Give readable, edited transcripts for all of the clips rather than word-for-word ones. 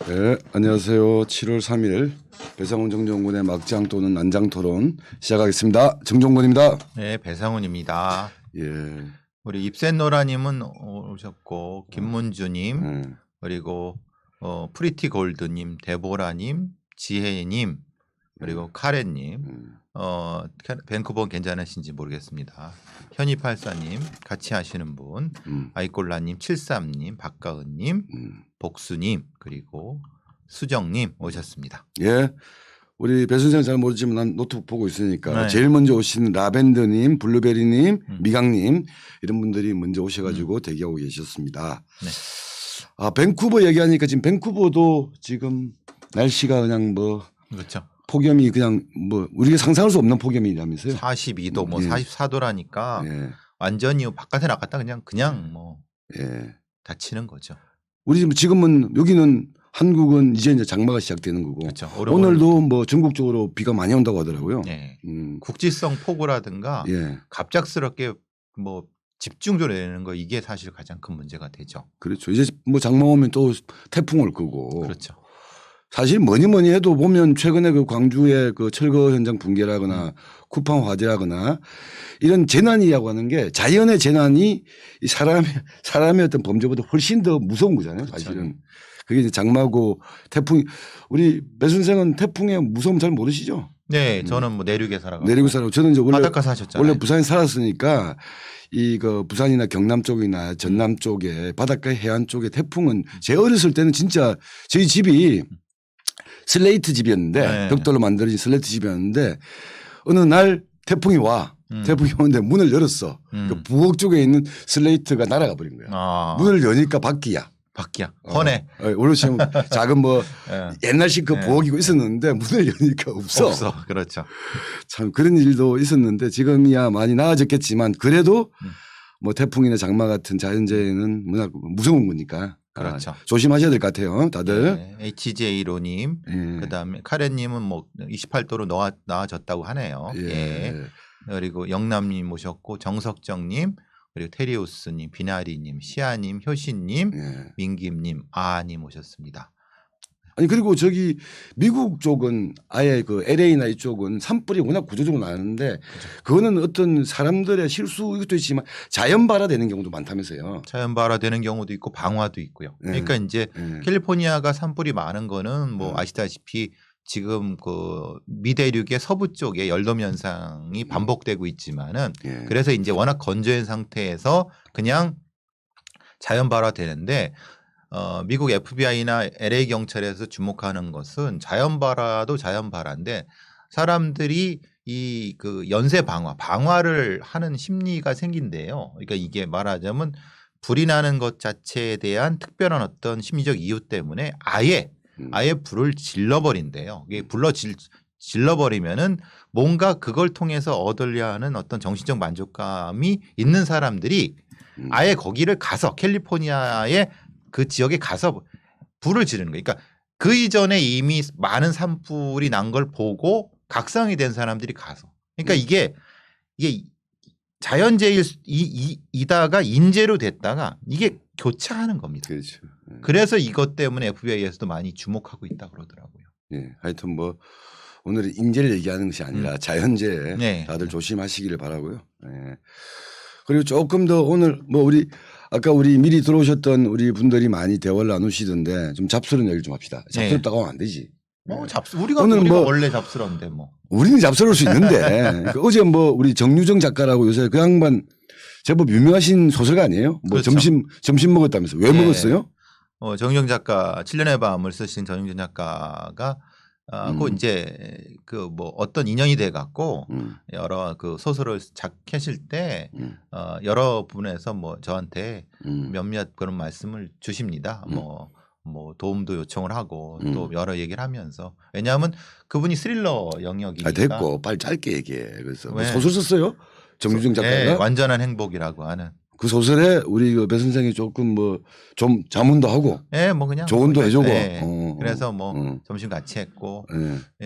네, 안녕하세요. 7월 3일 배상훈 정정군의 막장 또는 난장 토론 시작하겠습니다. 정정군입니다. 네, 배상훈입니다. 예. 우리 입센노라님은 오셨고 김문주님 그리고 프리티 골드님, 데보라님, 지혜님 그리고 카렌님 밴쿠버 괜찮으신지 모르겠습니다. 현이팔사님 같이 하시는 분, 아이콜라님, 73님, 박가은님, 복수님 그리고 수정님 오셨습니다. 예. 우리 배 선생 잘 모르지만 난 노트북 보고 있으니까 네. 제일 먼저 오신 라벤더님, 블루베리님, 미강님 이런 분들이 먼저 오셔가지고 대기하고 계셨습니다. 네. 아 밴쿠버 얘기하니까 지금 밴쿠버도 지금 날씨가 그냥 뭐 그렇죠. 폭염이 그냥 뭐 우리가 상상할 수 없는 폭염이라면서요. 42도 뭐 예. 44도라니까 예. 완전히 바깥에 나갔다 그냥 뭐 예. 다치는 거죠. 우리 지금은 여기는 한국은 이제 장마가 시작되는 거고 그렇죠. 오늘도 뭐 전국적으로 비가 많이 온다고 하더라고요. 네. 국지성 폭우라든가 예. 갑작스럽게 뭐 집중적으로 내리는 거 이게 사실 가장 큰 문제가 되죠. 그렇죠. 이제 뭐 장마 오면 또 태풍 올 거고. 그렇죠. 사실 뭐니 해도 보면 최근에 그 광주의 그 철거 현장 붕괴라거나 쿠팡 화재라거나 이런 재난이라고 하는 게 자연의 재난이 이 사람의 어떤 범죄보다 훨씬 더 무서운 거잖아요. 사실은. 그렇죠. 그게 이제 장마고 태풍. 우리 배 선생은 태풍의 무서움 잘 모르시죠? 네, 저는 뭐 내륙에 살아가고 내리고 살고 저는 이제 바닷가 사셨잖아요. 원래 부산에 살았으니까 이거 부산이나 경남 쪽이나 전남 쪽에 바닷가 해안 쪽에 태풍은 제 어렸을 때는 진짜 저희 집이 슬레이트 집이었는데 네. 벽돌로 만들어진 슬레이트 집이었는데 어느 날 태풍이 와. 태풍이 오는데 문을 열었어. 그 부엌 쪽에 있는 슬레이트가 날아가 버린 거야. 문을 여니까 밖이야. 밖이야. 헌해. 원래 지금 작은 뭐 네. 옛날식 그 부엌이고 있었는데 문을 여니까 없어. 그렇죠. 참 그런 일도 있었는데 지금이야 많이 나아졌겠지만 그래도 뭐 태풍이나 장마 같은 자연재해는 워낙 무서운 거니까. 그렇죠. 조심하셔야 될 것 같아요. 다들. 네. HJ로님 그다음에 카렌님은 뭐 28도로 나아졌다고 하네요. 예. 예. 그리고 영남님 모셨고 정석정님 그리고 테리우스님, 비나리님, 시아님, 효신님, 민김님, 아님 오셨습니다. 아니 그리고 저기 미국 쪽은 아예 그 LA나 이쪽은 산불이 워낙 구조적으로 나는데 그거는 어떤 사람들의 실수 이것도 있지만 자연 발화되는 경우도 많다면서요. 자연 발화되는 경우도 있고 방화도 있고요. 그러니까 이제 캘리포니아가 산불이 많은 거는 뭐 아시다시피 지금 그 미대륙의 서부 쪽에 열돔 현상이 반복되고 있지만은 그래서 이제 워낙 건조한 상태에서 그냥 자연 발화되는데 미국 FBI나 LA 경찰에서 주목하는 것은 자연 발화도 자연 발화인데 사람들이 이 그 연쇄 방화를 하는 심리가 생긴대요. 그러니까 이게 말하자면 불이 나는 것 자체에 대한 특별한 어떤 심리적 이유 때문에 아예 불을 질러버린대요. 이게 질러버리면은 뭔가 그걸 통해서 얻으려 하는 어떤 정신적 만족감이 있는 사람들이 아예 거기를 가서 캘리포니아의 그 지역에 가서 불을 지르는 거예요. 그러니까 그 이전에 이미 많은 산불이 난 걸 보고 각성이 된 사람들이 가서. 그러니까 이게 자연재해이다가 인재로 됐다가 이게 교차하는 겁니다. 그렇죠. 그래서 이것 때문에 FBI에서도 많이 주목하고 있다 그러더라고요. 예, 하여튼 뭐 오늘은 인재를 얘기하는 것이 아니라 자연재해 다들 조심하시기를 바라고요. 예. 그리고 조금 더 오늘 뭐 아까 우리 미리 들어오셨던 우리 분들이 많이 대화를 나누시던데 좀 잡스러운 얘기를 좀 합시다. 잡스럽다고 하면 안 되지. 우리가 원래 잡스러운데 뭐. 우리는 잡스러울 수 있는데 어제 뭐 우리 정유정 작가라고 요새 그 양반 제법 유명하신 소설가 아니에요? 뭐 그렇죠. 점심 먹었다면서 왜 먹었어요? 정유정 작가 7년의 밤을 쓰신 정유정 작가가 그 이제 그 뭐 어떤 인연이 돼 갖고 여러 그 소설을 작하실 때 여러 분에서 뭐 저한테 몇몇 그런 말씀을 주십니다. 뭐 도움도 요청을 하고 또 여러 얘기를 하면서 왜냐하면 그분이 스릴러 영역이니까. 됐고 빨리 짧게 얘기해. 그래서 뭐 소설 썼어요? 정유정 작가가? 네, 완전한 행복이라고 하는. 그 소설에 우리 배 선생이 조금 뭐 좀 자문도 하고, 뭐 그냥 조언도 해주고. 그래서 뭐 점심 같이 했고,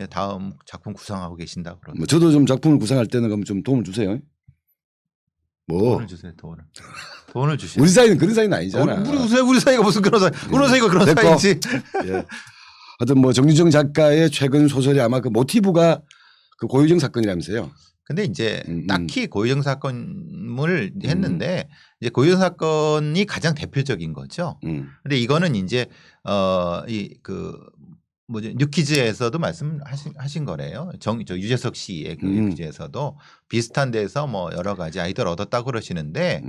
다음 작품 구상하고 계신다 그러고. 뭐 저도 좀 작품을 구상할 때는 그럼 좀 도움을 주세요. 뭐 도움을 주세요, 도움을. 돈을 주시는. 우리 사이는 그런 사이는 아니잖아. 우리 사이가 무슨 그런 사이? 우리 사이가 그런 사이지. 예. 하여튼 뭐 정유정 작가의 최근 소설이 아마 그 모티브가 그 고유정 사건이라면서요. 근데 이제 딱히 고유정 사건을 했는데 이제 고유정 사건이 가장 대표적인 거죠. 근데 이거는 이제 이 그 뭐죠 뉴키즈에서도 말씀하신 거래요. 저 유재석 씨의 그 뉴키즈에서도 비슷한 데서 뭐 여러 가지 아이디어를 얻었다고 그러시는데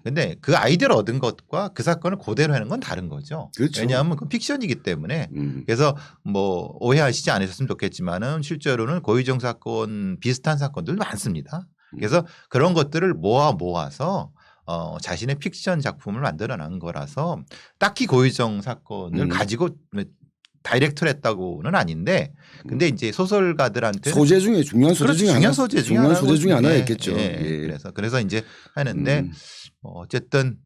근데 그 아이디어를 얻은 것과 그 사건을 그대로 하는 건 다른 거죠. 그렇죠. 왜냐하면 그 픽션이기 때문에 그래서 뭐 오해하시지 않으셨으면 좋겠지만은 실제로는 고유정 사건 비슷한 사건들 많습니다. 그래서 그런 것들을 모아서 자신의 픽션 작품을 만들어낸 거라서 딱히 고유정 사건을 가지고 다이렉트를 했다고는 아닌데 근데 이제 소설가들한테 소재 중에 중요한 소재 중에 중요한 소재 중에 하나였겠죠. 그래서 이제 하는데 어쨌든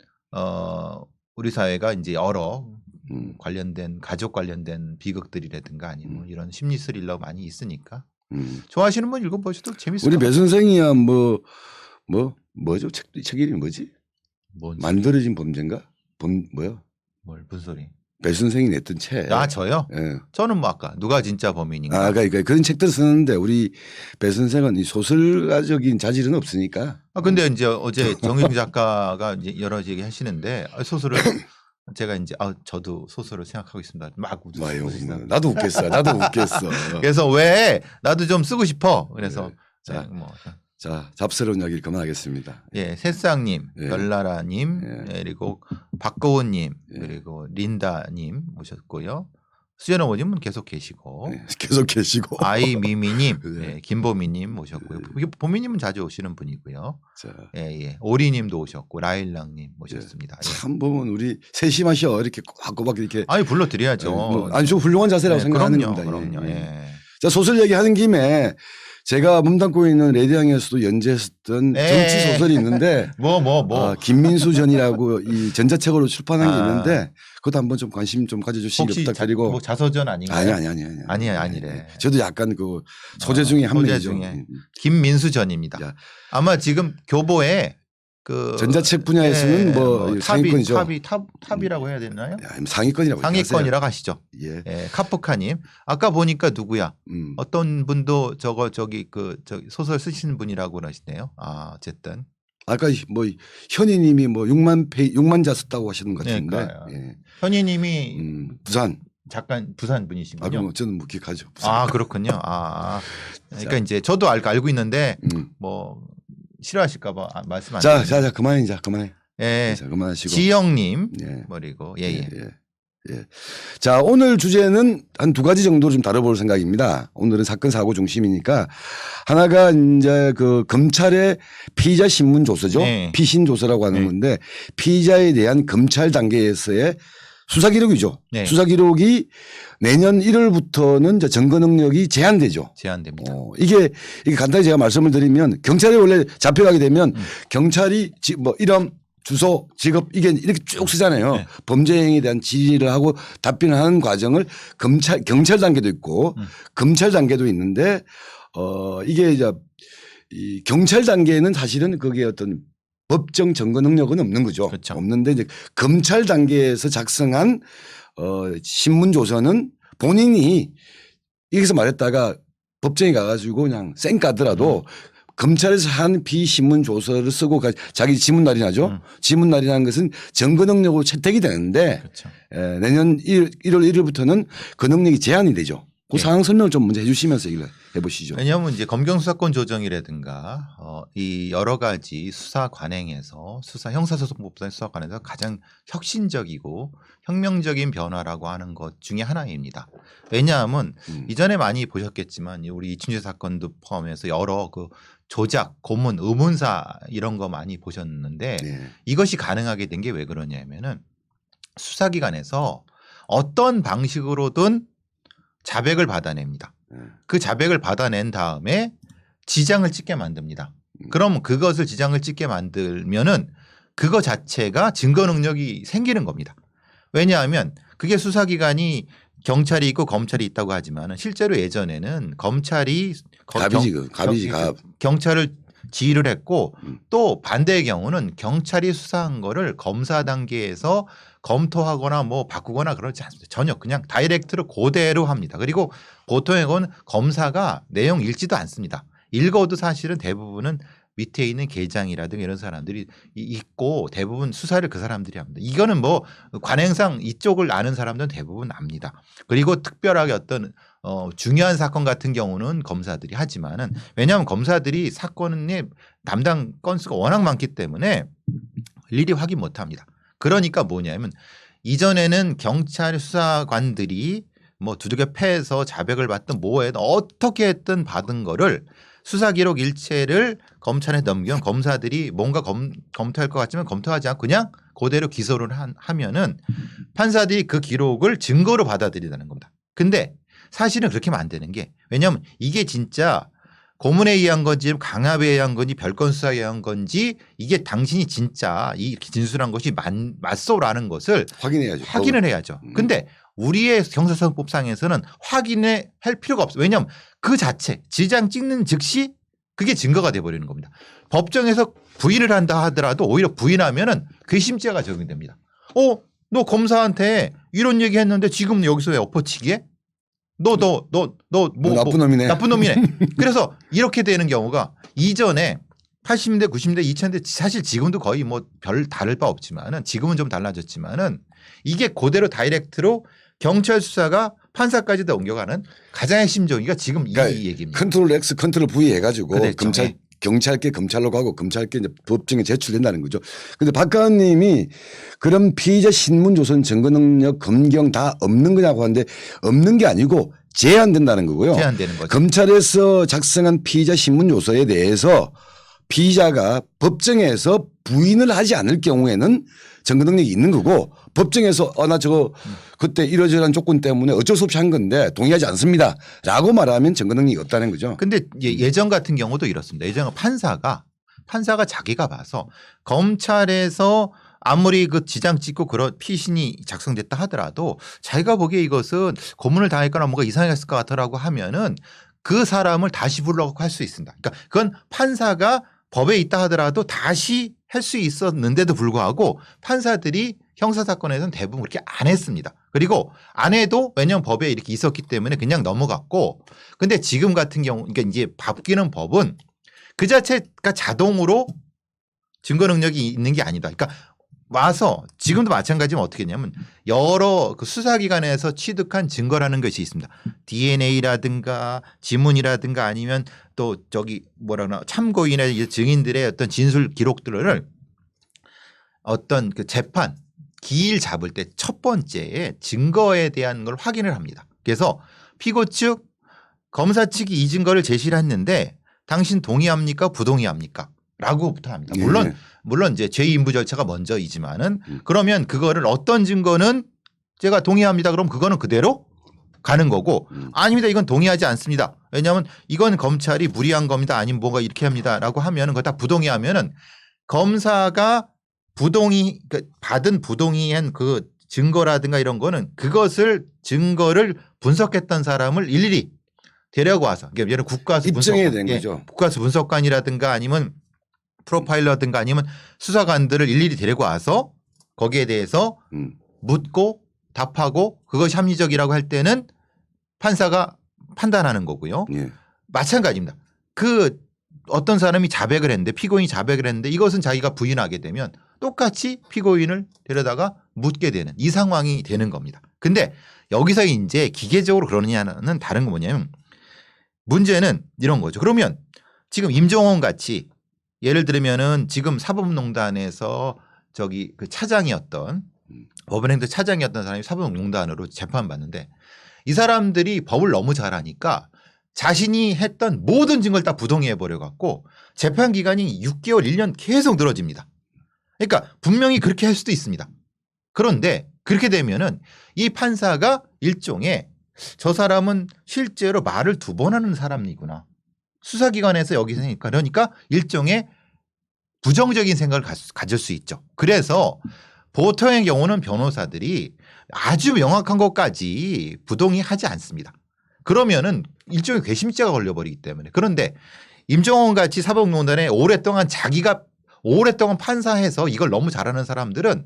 우리 사회가 이제 여러 관련된 가족 관련된 비극들이라든가 아니면 이런 심리 스릴러 많이 있으니까 좋아하시는 분 읽어보셔도 재밌어요. 우리 배 선생이야 뭐죠? 책 이름이 뭐지? 만들어진 범죄인가? 뭐야? 무슨 소리? 배 선생이 냈던 책. 아 저요? 예. 저는 뭐 아까 누가 진짜 범인인가. 그러니까 그런 책들을 쓰는데 우리 배 선생은 이 소설가적인 자질은 없으니까. 근데 이제 어제 정유정 작가가 이제 여러 얘기 하시는데 소설을 제가 이제 저도 소설을 생각하고 있습니다. 막 웃으시다. 나도 웃겠어. 그래서 왜 나도 좀 쓰고 싶어. 그래서 자, 잡스러운 이야기를 그만하겠습니다. 예, 새싹님, 별나라님, 그리고 박고은님, 그리고 린다님 모셨고요. 수연 어머님은 계속 계시고, 아이미미님, 김보미님 모셨고요. 보미님은 자주 오시는 분이고요. 오리님도 오셨고, 라일락님 모셨습니다. 참 보면 우리 셋이 마셔 이렇게 꼬박꼬박 이렇게. 불러드려야죠. 좀 훌륭한 자세라고 생각하는 겁니다. 그럼요. 자, 소설 얘기하는 김에. 제가 몸담고 있는 레디앙에서도 연재했었던 정치 소설이 있는데 김민수 전이라고 이 전자책으로 출판한 게 있는데 그것도 한번 좀 관심 좀 가져주시기 부탁드리고. 뭐 자서전 아닌가요? 아니래. 저도 약간 그 소재 중에 한 명이죠. 김민수 전입니다. 아마 지금 교보에 그 전자책 분야에서는 상위권이죠. 탑이라고 해야 되나요? 상위권이라고 하시죠. 카프카님 아까 보니까 누구야? 어떤 분도 저기 소설 쓰시는 분이라고 하시네요. 어쨌든 아까 뭐 현희님이 6만 자 썼다고 하시는 것 같은데. 현희님이 부산. 잠깐 부산 분이신군요. 저는 기억하죠. 그렇군요. 그러니까 이제 저도 알고 있는데 싫어하실까봐 말씀 안 드립니다. 자, 그만해. 자, 그만하시고. 지영님, 그리고 자, 오늘 주제는 한 두 가지 정도로 좀 다뤄볼 생각입니다. 오늘은 사건 사고 중심이니까 하나가 이제 그 검찰의 피의자 신문 조서죠. 피신 조서라고 하는 건데 피의자에 대한 검찰 단계에서의 수사 기록이죠. 수사 기록이 내년 1월부터는 이제 증거 능력이 제한되죠. 제한됩니다. 이게 간단히 제가 말씀을 드리면 경찰이 원래 잡혀가게 되면 경찰이 이름, 주소, 직업 이게 이렇게 쭉 쓰잖아요. 범죄 행위에 대한 질의를 하고 답변을 하는 과정을 경찰 단계도 있고 검찰 단계도 있는데 이게 이제 이 경찰 단계는 사실은 그게 어떤 법정 증거 능력은 없는 거죠. 그렇죠. 없는데 이제 검찰 단계에서 작성한 신문 조서는 본인이 여기서 말했다가 법정에 가가지고 그냥 쌩까더라도 검찰에서 한 비신문 조서를 쓰고 자기 지문 날인하죠. 지문 날인하는 것은 증거 능력으로 채택이 되는데 내년 1월 1일부터는 그 능력이 제한이 되죠. 그 상황 설명을 좀 먼저 해주시면서 얘기를 해보시죠. 왜냐하면 이제 검경수사권 조정이라든가 이 여러 가지 수사 관행에서 형사소송법상 수사 관행에서 가장 혁신적이고 혁명적인 변화라고 하는 것 중에 하나입니다. 왜냐하면 이전에 많이 보셨겠지만 우리 이춘재 사건도 포함해서 여러 그 조작, 고문, 의문사 이런 거 많이 보셨는데 이것이 가능하게 된 게 왜 그러냐면은 수사기관에서 어떤 방식으로든 자백을 받아냅니다. 그 자백을 받아낸 다음에 지장을 찍게 만듭니다. 그럼 그것을 지장을 찍게 만들면은 그거 자체가 증거 능력이 생기는 겁니다. 왜냐하면 그게 수사기관이 경찰이 있고 검찰이 있다고 하지만 실제로 예전에는 검찰이 갑이지 갑. 경찰을 지휘를 했고 또 반대의 경우는 경찰이 수사한 거를 검사 단계에서 검토하거나 뭐 바꾸거나 그러지 않습니다. 전혀 그냥 다이렉트로 그대로 합니다. 그리고 보통의 건 검사가 내용 읽지도 않습니다. 읽어도 사실은 대부분은 밑에 있는 계장이라든가 이런 사람들이 있고 대부분 수사를 그 사람들이 합니다. 이거는 뭐 관행상 이쪽을 아는 사람들은 대부분 압니다. 그리고 특별하게 어떤 중요한 사건 같은 경우는 검사들이 하지만은 왜냐하면 검사들이 사건의 담당 건수가 워낙 많기 때문에 일일이 확인 못 합니다. 그러니까 뭐냐면 이전에는 경찰 수사관들이 뭐 두들겨 패서 자백을 받든 뭐해든 어떻게 했든 받은 거를 수사 기록 일체를 검찰에 넘기면 검사들이 뭔가 검토할 것 같지만 검토하지 않고 그냥 그대로 기소를 하면은 판사들이 그 기록을 증거로 받아들이다는 겁니다. 근데 사실은 그렇게 하면 안 되는 게 왜냐하면 이게 진짜 고문에 의한 건지 강압에 의한 건지 별건 수사에 의한 건지 이게 당신이 진짜 이 진술한 것이 맞소라는 것을 확인을 해야죠. 근데 우리의 형사사법상에서는 확인을 할 필요가 없어요. 왜냐하면 그 자체 지장 찍는 즉시 그게 증거가 돼버리는 겁니다. 법정에서 부인을 한다 하더라도 오히려 부인하면은 괘씸죄가 적용됩니다. 너 검사한테 이런 얘기 했는데 지금 여기서 왜 엎어치기해? 너 나쁜 놈이네. 나쁜 놈이네. 그래서 이렇게 되는 경우가 이전에 80년대, 90년대, 2000년대 사실 지금도 거의 뭐 별 다를 바 없지만은 지금은 좀 달라졌지만은 이게 그대로 다이렉트로 경찰 수사가 판사까지도 옮겨가는 가장 핵심 정의가 지금 그러니까 이 얘기입니다. 컨트롤 X, 컨트롤 V 해가지고 경찰께 검찰로 가고 검찰께 이제 법정에 제출된다는 거죠. 그런데 박가은님이 그럼 피의자 신문 조선 증거 능력 검경 다 없는 거냐고 하는데 없는 게 아니고 제한된다는 거고요. 제한되는 거죠. 검찰에서 작성한 피의자 신문 요소에 대해서 피의자가 법정에서 부인을 하지 않을 경우에는 증거 능력이 있는 거고 법정에서 나 저거 그때 이러저러한 조건 때문에 어쩔 수 없이 한 건데 동의하지 않습니다 라고 말하면 증거 능력이 없다는 거죠. 근데 예전 같은 경우도 이렇습니다. 예전에 판사가 자기가 봐서 검찰에서 아무리 그 지장 찍고 그런 피신이 작성됐다 하더라도 자기가 보기에 이것은 고문을 당했거나 뭔가 이상했을 것 같다라고 하면은 그 사람을 다시 불러갖고 할 수 있습니다. 그러니까 그건 판사가 법에 있다 하더라도 다시 할 수 있었는데도 불구하고 판사들이 형사사건에서는 대부분 그렇게 안 했습니다. 그리고 안 해도 왜냐하면 법에 이렇게 있었기 때문에 그냥 넘어갔고 근데 지금 같은 경우 그러니까 이제 바뀌는 법은 그 자체가 자동으로 증거 능력이 있는 게 아니다. 그러니까 와서 지금도 마찬가지면 어떻게 했냐면 여러 그 수사기관에서 취득한 증거라는 것이 있습니다. DNA라든가 지문이라든가 아니면 또 저기 뭐라나 참고인의 증인들의 어떤 진술 기록들을 어떤 그 재판 기일 잡을 때 첫 번째에 증거에 대한 걸 확인을 합니다. 그래서 피고 측 검사 측이 이 증거를 제시를 했는데 당신 동의합니까 부동의합니까? 라고부터 합니다. 물론 이제 제2인부 절차가 먼저이지만은 그러면 그거를 어떤 증거는 제가 동의합니다. 그럼 그거는 그대로 가는 거고 아닙니다. 이건 동의하지 않습니다. 왜냐하면 이건 검찰이 무리한 겁니다. 아니면 뭐가 이렇게 합니다라고 하면은 그거 다 부동의하면은 검사가 받은 부동의한 그 증거라든가 이런 거는 그것을 증거를 분석했던 사람을 일일이 데려고 와서 예를 국가수 입증해야 되는 거죠. 국가수 분석관이라든가 아니면 프로파일러든가 아니면 수사관들을 일일이 데리고 와서 거기에 대해서 묻고 답하고 그것이 합리적이라고 할 때는 판사가 판단하는 거고요. 예. 마찬가지입니다. 그 어떤 사람이 자백을 했는데 피고인이 자백을 했는데 이것은 자기가 부인하게 되면 똑같이 피고인을 데려다가 묻게 되는 이 상황이 되는 겁니다. 근데 여기서 이제 기계적으로 그러느냐는 다른 거 뭐냐면 문제는 이런 거죠. 그러면 지금 임종원 같이 예를 들면은 지금 사법농단에서 저기 그 차장이었던 법원행정 차장이었던 사람이 사법농단으로 재판받는데 이 사람들이 법을 너무 잘하니까 자신이 했던 모든 증거를 다 부동의해 버려 갖고 재판 기간이 6개월 1년 계속 늘어집니다. 그러니까 분명히 그렇게 할 수도 있습니다. 그런데 그렇게 되면은 이 판사가 일종의 저 사람은 실제로 말을 2번 하는 사람이구나. 수사기관에서 여기서 그러니까 일종의 부정적인 생각을 가질 수 있죠. 그래서 보통의 경우는 변호사들이 아주 명확한 것까지 부동의하지 않습니다. 그러면은 일종의 괘씸죄가 걸려버리기 때문에. 그런데 임종원 같이 사법농단에 오랫동안 자기가 오랫동안 판사해서 이걸 너무 잘하는 사람들은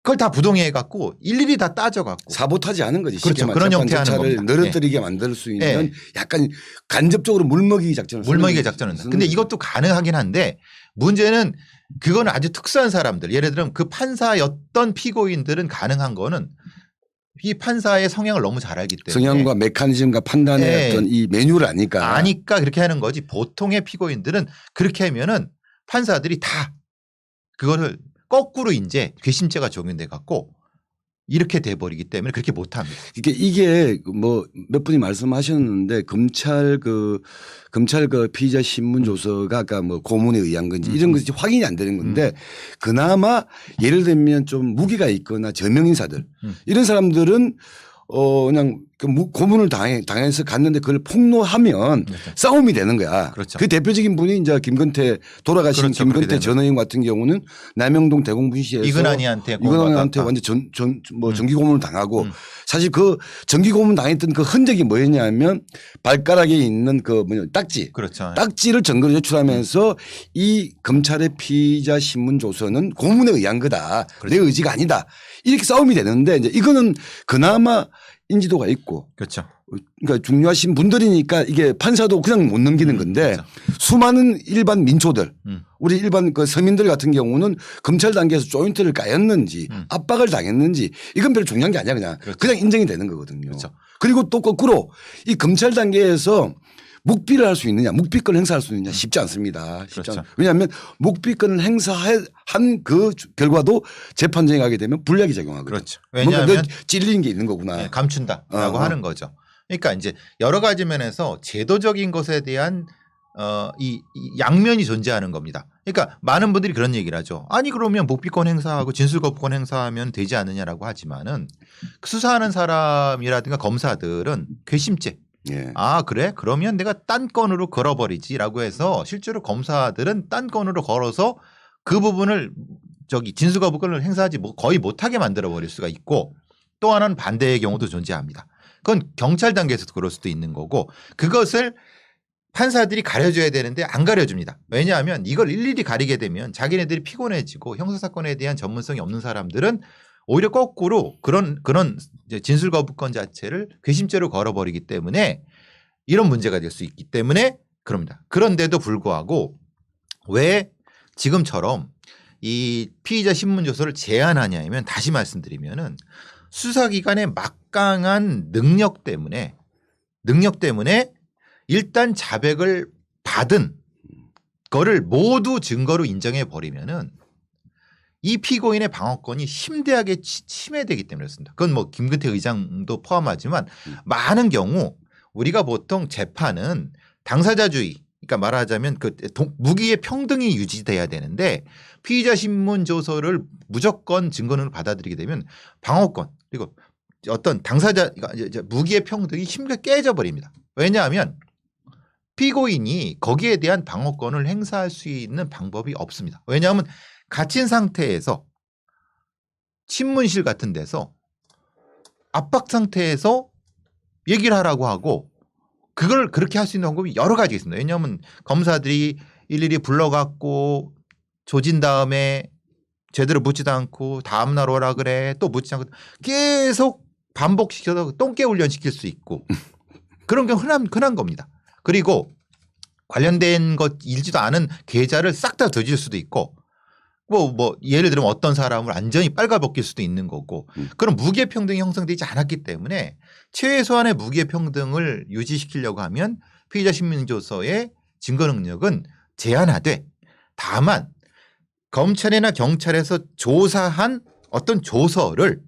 그걸 다 부동의해 갖고 일일이 다 따져 갖고 사보타지 하는 거지. 그렇죠. 그런 형태하는 겁니다. 늘어뜨리게 만들 수 있는 약간 간접적으로 물먹이기 작전을. 물먹이기 작전은. 근데 이것도 가능하긴 한데 문제는 그거는 아주 특수한 사람들. 예를 들면 그 판사였던 피고인들은 가능한 거는 이 판사의 성향을 너무 잘 알기 때문에 성향과 메커니즘과 판단의 어떤 이 메뉴를 아니까 그렇게 하는 거지. 보통의 피고인들은 그렇게 하면은 판사들이 다 그거를 거꾸로 이제 괘씸죄가 적용돼 갖고 이렇게 돼버리기 때문에 그렇게 못합니다. 이게 뭐 몇 분이 말씀하셨는데 검찰 그 피의자 신문 조서가 아까 뭐 고문에 의한 건지 이런 것이 확인이 안 되는 건데 그나마 예를 들면 좀 무기가 있거나 저명인사들 이런 사람들은 그냥 그 고문을 당해서 갔는데 그걸 폭로하면 그렇죠. 싸움이 되는 거야. 그렇죠. 그 대표적인 분이 이제 김건태 돌아가신 그렇죠. 김건태 전 의원 같은 경우는 남영동 대공분실에서 이근환이한테 완전 정기 고문을 당하고 사실 그 정기 고문 당했던 그 흔적이 뭐였냐면 발가락에 있는 그 딱지. 그렇죠. 딱지를 증거로 제출하면서 이 검찰의 피의자 신문 조서는 고문에 의한 거다. 그렇죠. 내 의지가 아니다. 이렇게 싸움이 되는데 이제 이거는 그나마 인지도가 있고. 그렇죠. 그러니까 중요하신 분들이니까 이게 판사도 그냥 못 넘기는 건데 그렇죠. 수많은 일반 민초들 우리 일반 그 서민들 같은 경우는 검찰 단계에서 조인트를 까였는지 압박을 당했는지 이건 별로 중요한 게 아니야 그냥. 그렇죠. 그냥 인정이 되는 거거든요. 그렇죠. 그리고 또 거꾸로 이 검찰 단계에서 묵비를 할 수 있느냐 묵비권을 행사할 수 있느냐 쉽지 않습니다. 그렇죠. 왜냐하면 묵비권을 행사한 그 결과도 재판정에 가게 되면 불리하게 작용하거든요. 그렇죠. 왜냐하면 찔리는 게 있는 거구나. 감춘다라고 하는 거죠. 그러니까 이제 여러 가지 면에서 제도적인 것에 대한 이 양면이 존재하는 겁니다. 그러니까 많은 분들이 그런 얘기를 하죠. 아니 그러면 묵비권 행사하고 진술거부권 행사하면 되지 않느냐라고 하지만은 수사하는 사람이라든가 검사들은 괘씸죄. 아 그래? 그러면 내가 딴 건으로 걸어버리지라고 해서 실제로 검사들은 딴 건으로 걸어서 그 부분을 진술거부권을 행사하지 거의 못하게 만들어버릴 수가 있고 또 하나는 반대의 경우도 존재합니다. 그건 경찰 단계에서도 그럴 수도 있는 거고 그것을 판사들이 가려줘야 되는데 안 가려줍니다. 왜냐하면 이걸 일일이 가리게 되면 자기네들이 피곤해지고 형사사건에 대한 전문성이 없는 사람들은 오히려 거꾸로 그런 진술거부권 자체를 괘씸죄로 걸어버리기 때문에 이런 문제가 될 수 있기 때문에 그럽니다. 그런데도 불구하고 왜 지금처럼 이 피의자 신문조서를 제한하냐면 다시 말씀드리면은 수사기관의 막강한 능력 때문에 일단 자백을 받은 거를 모두 증거로 인정해 버리면은 이 피고인의 방어권이 심대하게 침해되기 때문에 그렇습니다. 그건 뭐 김근태 의장도 포함하지만 많은 경우 우리가 보통 재판은 당사자주의 그러니까 말하자면 그 무기의 평등이 유지돼야 되는데 피의자 신문 조서를 무조건 증거로 받아들이게 되면 방어권 그리고 어떤 당사자 무기의 평등이 심하게 깨져버립니다. 왜냐하면 피고인이 거기에 대한 방어권을 행사할 수 있는 방법이 없습니다. 왜냐하면 갇힌 상태에서 신문실 같은 데서 압박 상태에서 얘기를 하라고 하고 그걸 그렇게 할 수 있는 방법이 여러 가지 있습니다. 왜냐하면 검사들이 일일이 불러갖고 조진 다음에 제대로 묻지도 않고 다음 날 오라 그래 또 묻지 않고 계속 반복시켜서 똥개 훈련시킬 수 있고 그런 게 흔한 겁니다. 그리고 관련된 것 일지도 않은 계좌를 싹 다 뒤질 수도 있고 뭐 예를 들면 어떤 사람을 완전히 빨가벗길 수도 있는 거고 그런 무기의 평등이 형성되지 않았기 때문에 최소한의 무기의 평등을 유지시키려고 하면 피의자 신문조서의 증거 능력은 제한하되 다만 검찰이나 경찰에서 조사한 어떤 조서를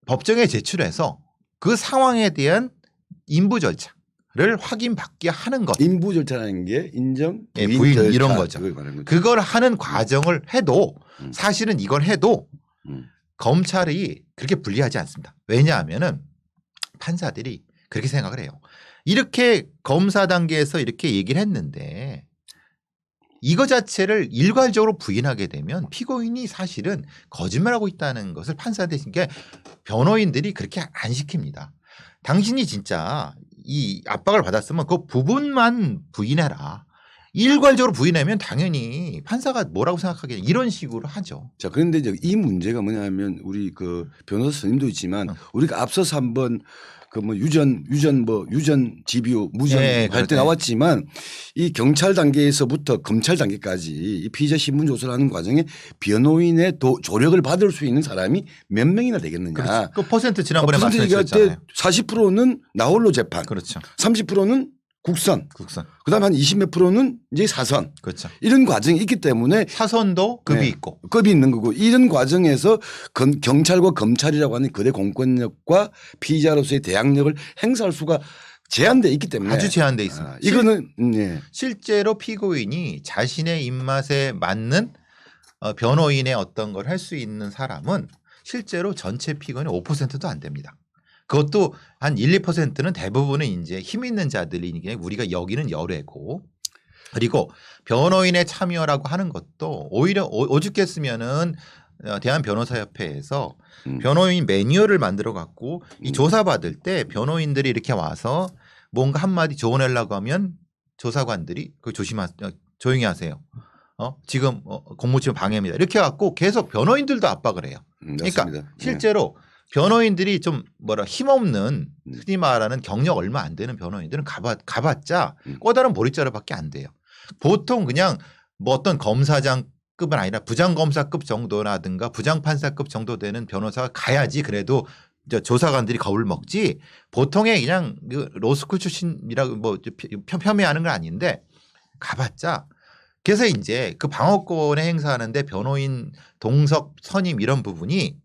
법정에 제출해서 그 상황에 대한 인부 절차를 확인받게 하는 것. 인부 절차라는 게 인정, 부인 이런 거죠. 그걸 하는 과정을 해도 사실은 이걸 해도 검찰이 그렇게 불리하지 않습니다. 왜냐하면은 판사들이 그렇게 생각을 해요. 이렇게 검사 단계에서 이렇게 얘기를 했는데 이거 자체를 일괄적으로 부인하게 되면 피고인이 사실은 거짓말하고 있다는 것을 판사한테 그러니까 변호인들이 그렇게 안 시킵니다. 당신이 진짜 이 압박을 받았으면 그 부분만 부인해라. 일괄적으로 부인하면 당연히 판사가 뭐라고 생각하겠냐 이런 식으로 하죠. 자, 그런데 이제 이 문제가 뭐냐면 우리 그 변호사 스님도 있지만 우리가 앞서서 한번 그 뭐 유전 집유 무전 네, 할 때 나왔지만 이 경찰 단계에서부터 검찰 단계까지 이 피의자 신문 조사를 하는 과정에 변호인의 조력을 받을 수 있는 사람이 몇 명이나 되겠느냐. 그렇죠. 그 퍼센트 지난번에 말씀하셨잖아요. 40%는 나홀로 재판. 그렇죠. 30%는 국선. 그다음에 한 20몇 %는 이제 사선. 그렇죠. 이런 과정이 있기 때문에 사선도 급이 있고. 급이 있는 거고 이런 과정에서 경찰과 검찰이라고 하는 거대 공권력과 피의자로서의 대항력을 행사할 수가 제한돼 있기 때문에 아주 제한돼 있습니다. 이거는 실제로 피고인이 자신의 입맛에 맞는 변호인의 어떤 걸 할 수 있는 사람은 실제로 전체 피고인의 5%도 안 됩니다. 그것도 한 1, 2%는 대부분은 이제 힘 있는 자들이니까 우리가 여기는 열애고 그리고 변호인의 참여라고 하는 것도 오히려 오죽했으면은 대한변호사협회에서 변호인 매뉴얼을 만들어 갖고 이 조사받을 때 변호인들이 이렇게 와서 뭔가 한마디 조언하려고 하면 조사관들이 그 조용히 하세요. 지금 공무집행 방해입니다. 이렇게 갖고 계속 변호인들도 압박을 해요. 그러니까 실제로 변호인들이 좀 힘없는 흔히 말하는 경력 얼마 안 되는 변호인들은 가봤자 꼬다른 보릿자루밖에 안 돼요. 보통 그냥 뭐 어떤 검사장급은 아니라 부장검사급 정도라든가 부장판사급 정도 되는 변호사가 가야지 그래도 조사관들이 겁을 먹지 보통의 그냥 로스쿨 출신이라고 뭐 폄훼하는 건 아닌데 가봤자 그래서 이제 그 방어권에 행사하는데 변호인 동석 선임 이런 부분이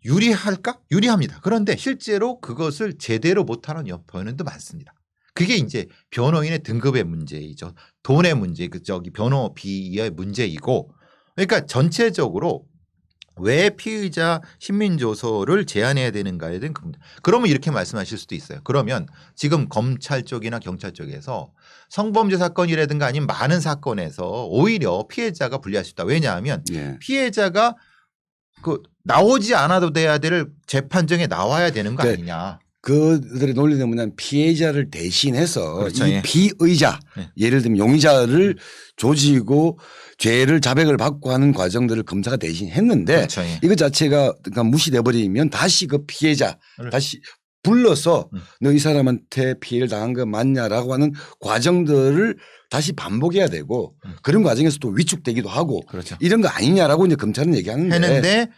유리할까? 유리합니다. 그런데 실제로 그것을 제대로 못하는 변호인도 많습니다. 그게 이제 변호인의 등급의 문제이죠. 돈의 문제, 변호비의 문제이고 그러니까 전체적으로 왜 피의자 신문조서를 제한해야 되는가에 대한 겁니다. 그러면 이렇게 말씀하실 수도 있어요. 그러면 지금 검찰 쪽이나 경찰 쪽에서 성범죄 사건이라든가 아니면 많은 사건에서 오히려 피해자가 불리할 수 있다. 왜냐하면 피해자가 나오지 않아도 돼야 될 재판정에 나와야 되는 거 아니냐. 그들의 논리는 뭐냐면 피해자를 대신해서 그렇죠. 이 피의자 예를 들면 용의자를 조지고 죄를 자백을 받고 하는 과정들을 검사가 대신 했는데 그렇죠. 이거 자체가 그러니까 무시돼 버리면 다시 그 피해자 다시 불러서 너 이 사람한테 피해를 당한 거 맞냐라고 하는 과정들을 다시 반복해야 되고 그런 과정에서 또 위축되기도 하고 그렇죠. 이런 거 아니냐라고 이제 검찰은 얘기하는데 했는데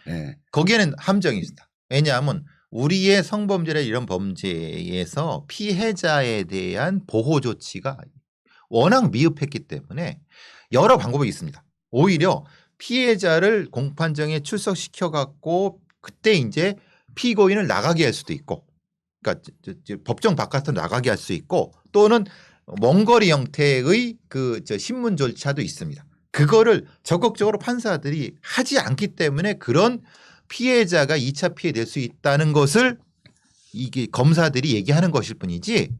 거기에는 함정이 있습니다. 왜냐하면 우리의 성범죄나 이런 범죄에서 피해자에 대한 보호 조치가 워낙 미흡했기 때문에 여러 방법이 있습니다. 오히려 피해자를 공판정에 출석시켜 갖고 그때 이제 피고인을 나가게 할 수도 있고 그러니까 법정 바깥으로 나가게 할 수 있고 또는 원거리 형태의 신문 절차도 있습니다. 그거를 적극적으로 판사들이 하지 않기 때문에 그런 피해자가 2차 피해 낼 수 있다는 것을 이게 검사들이 얘기하는 것일 뿐이지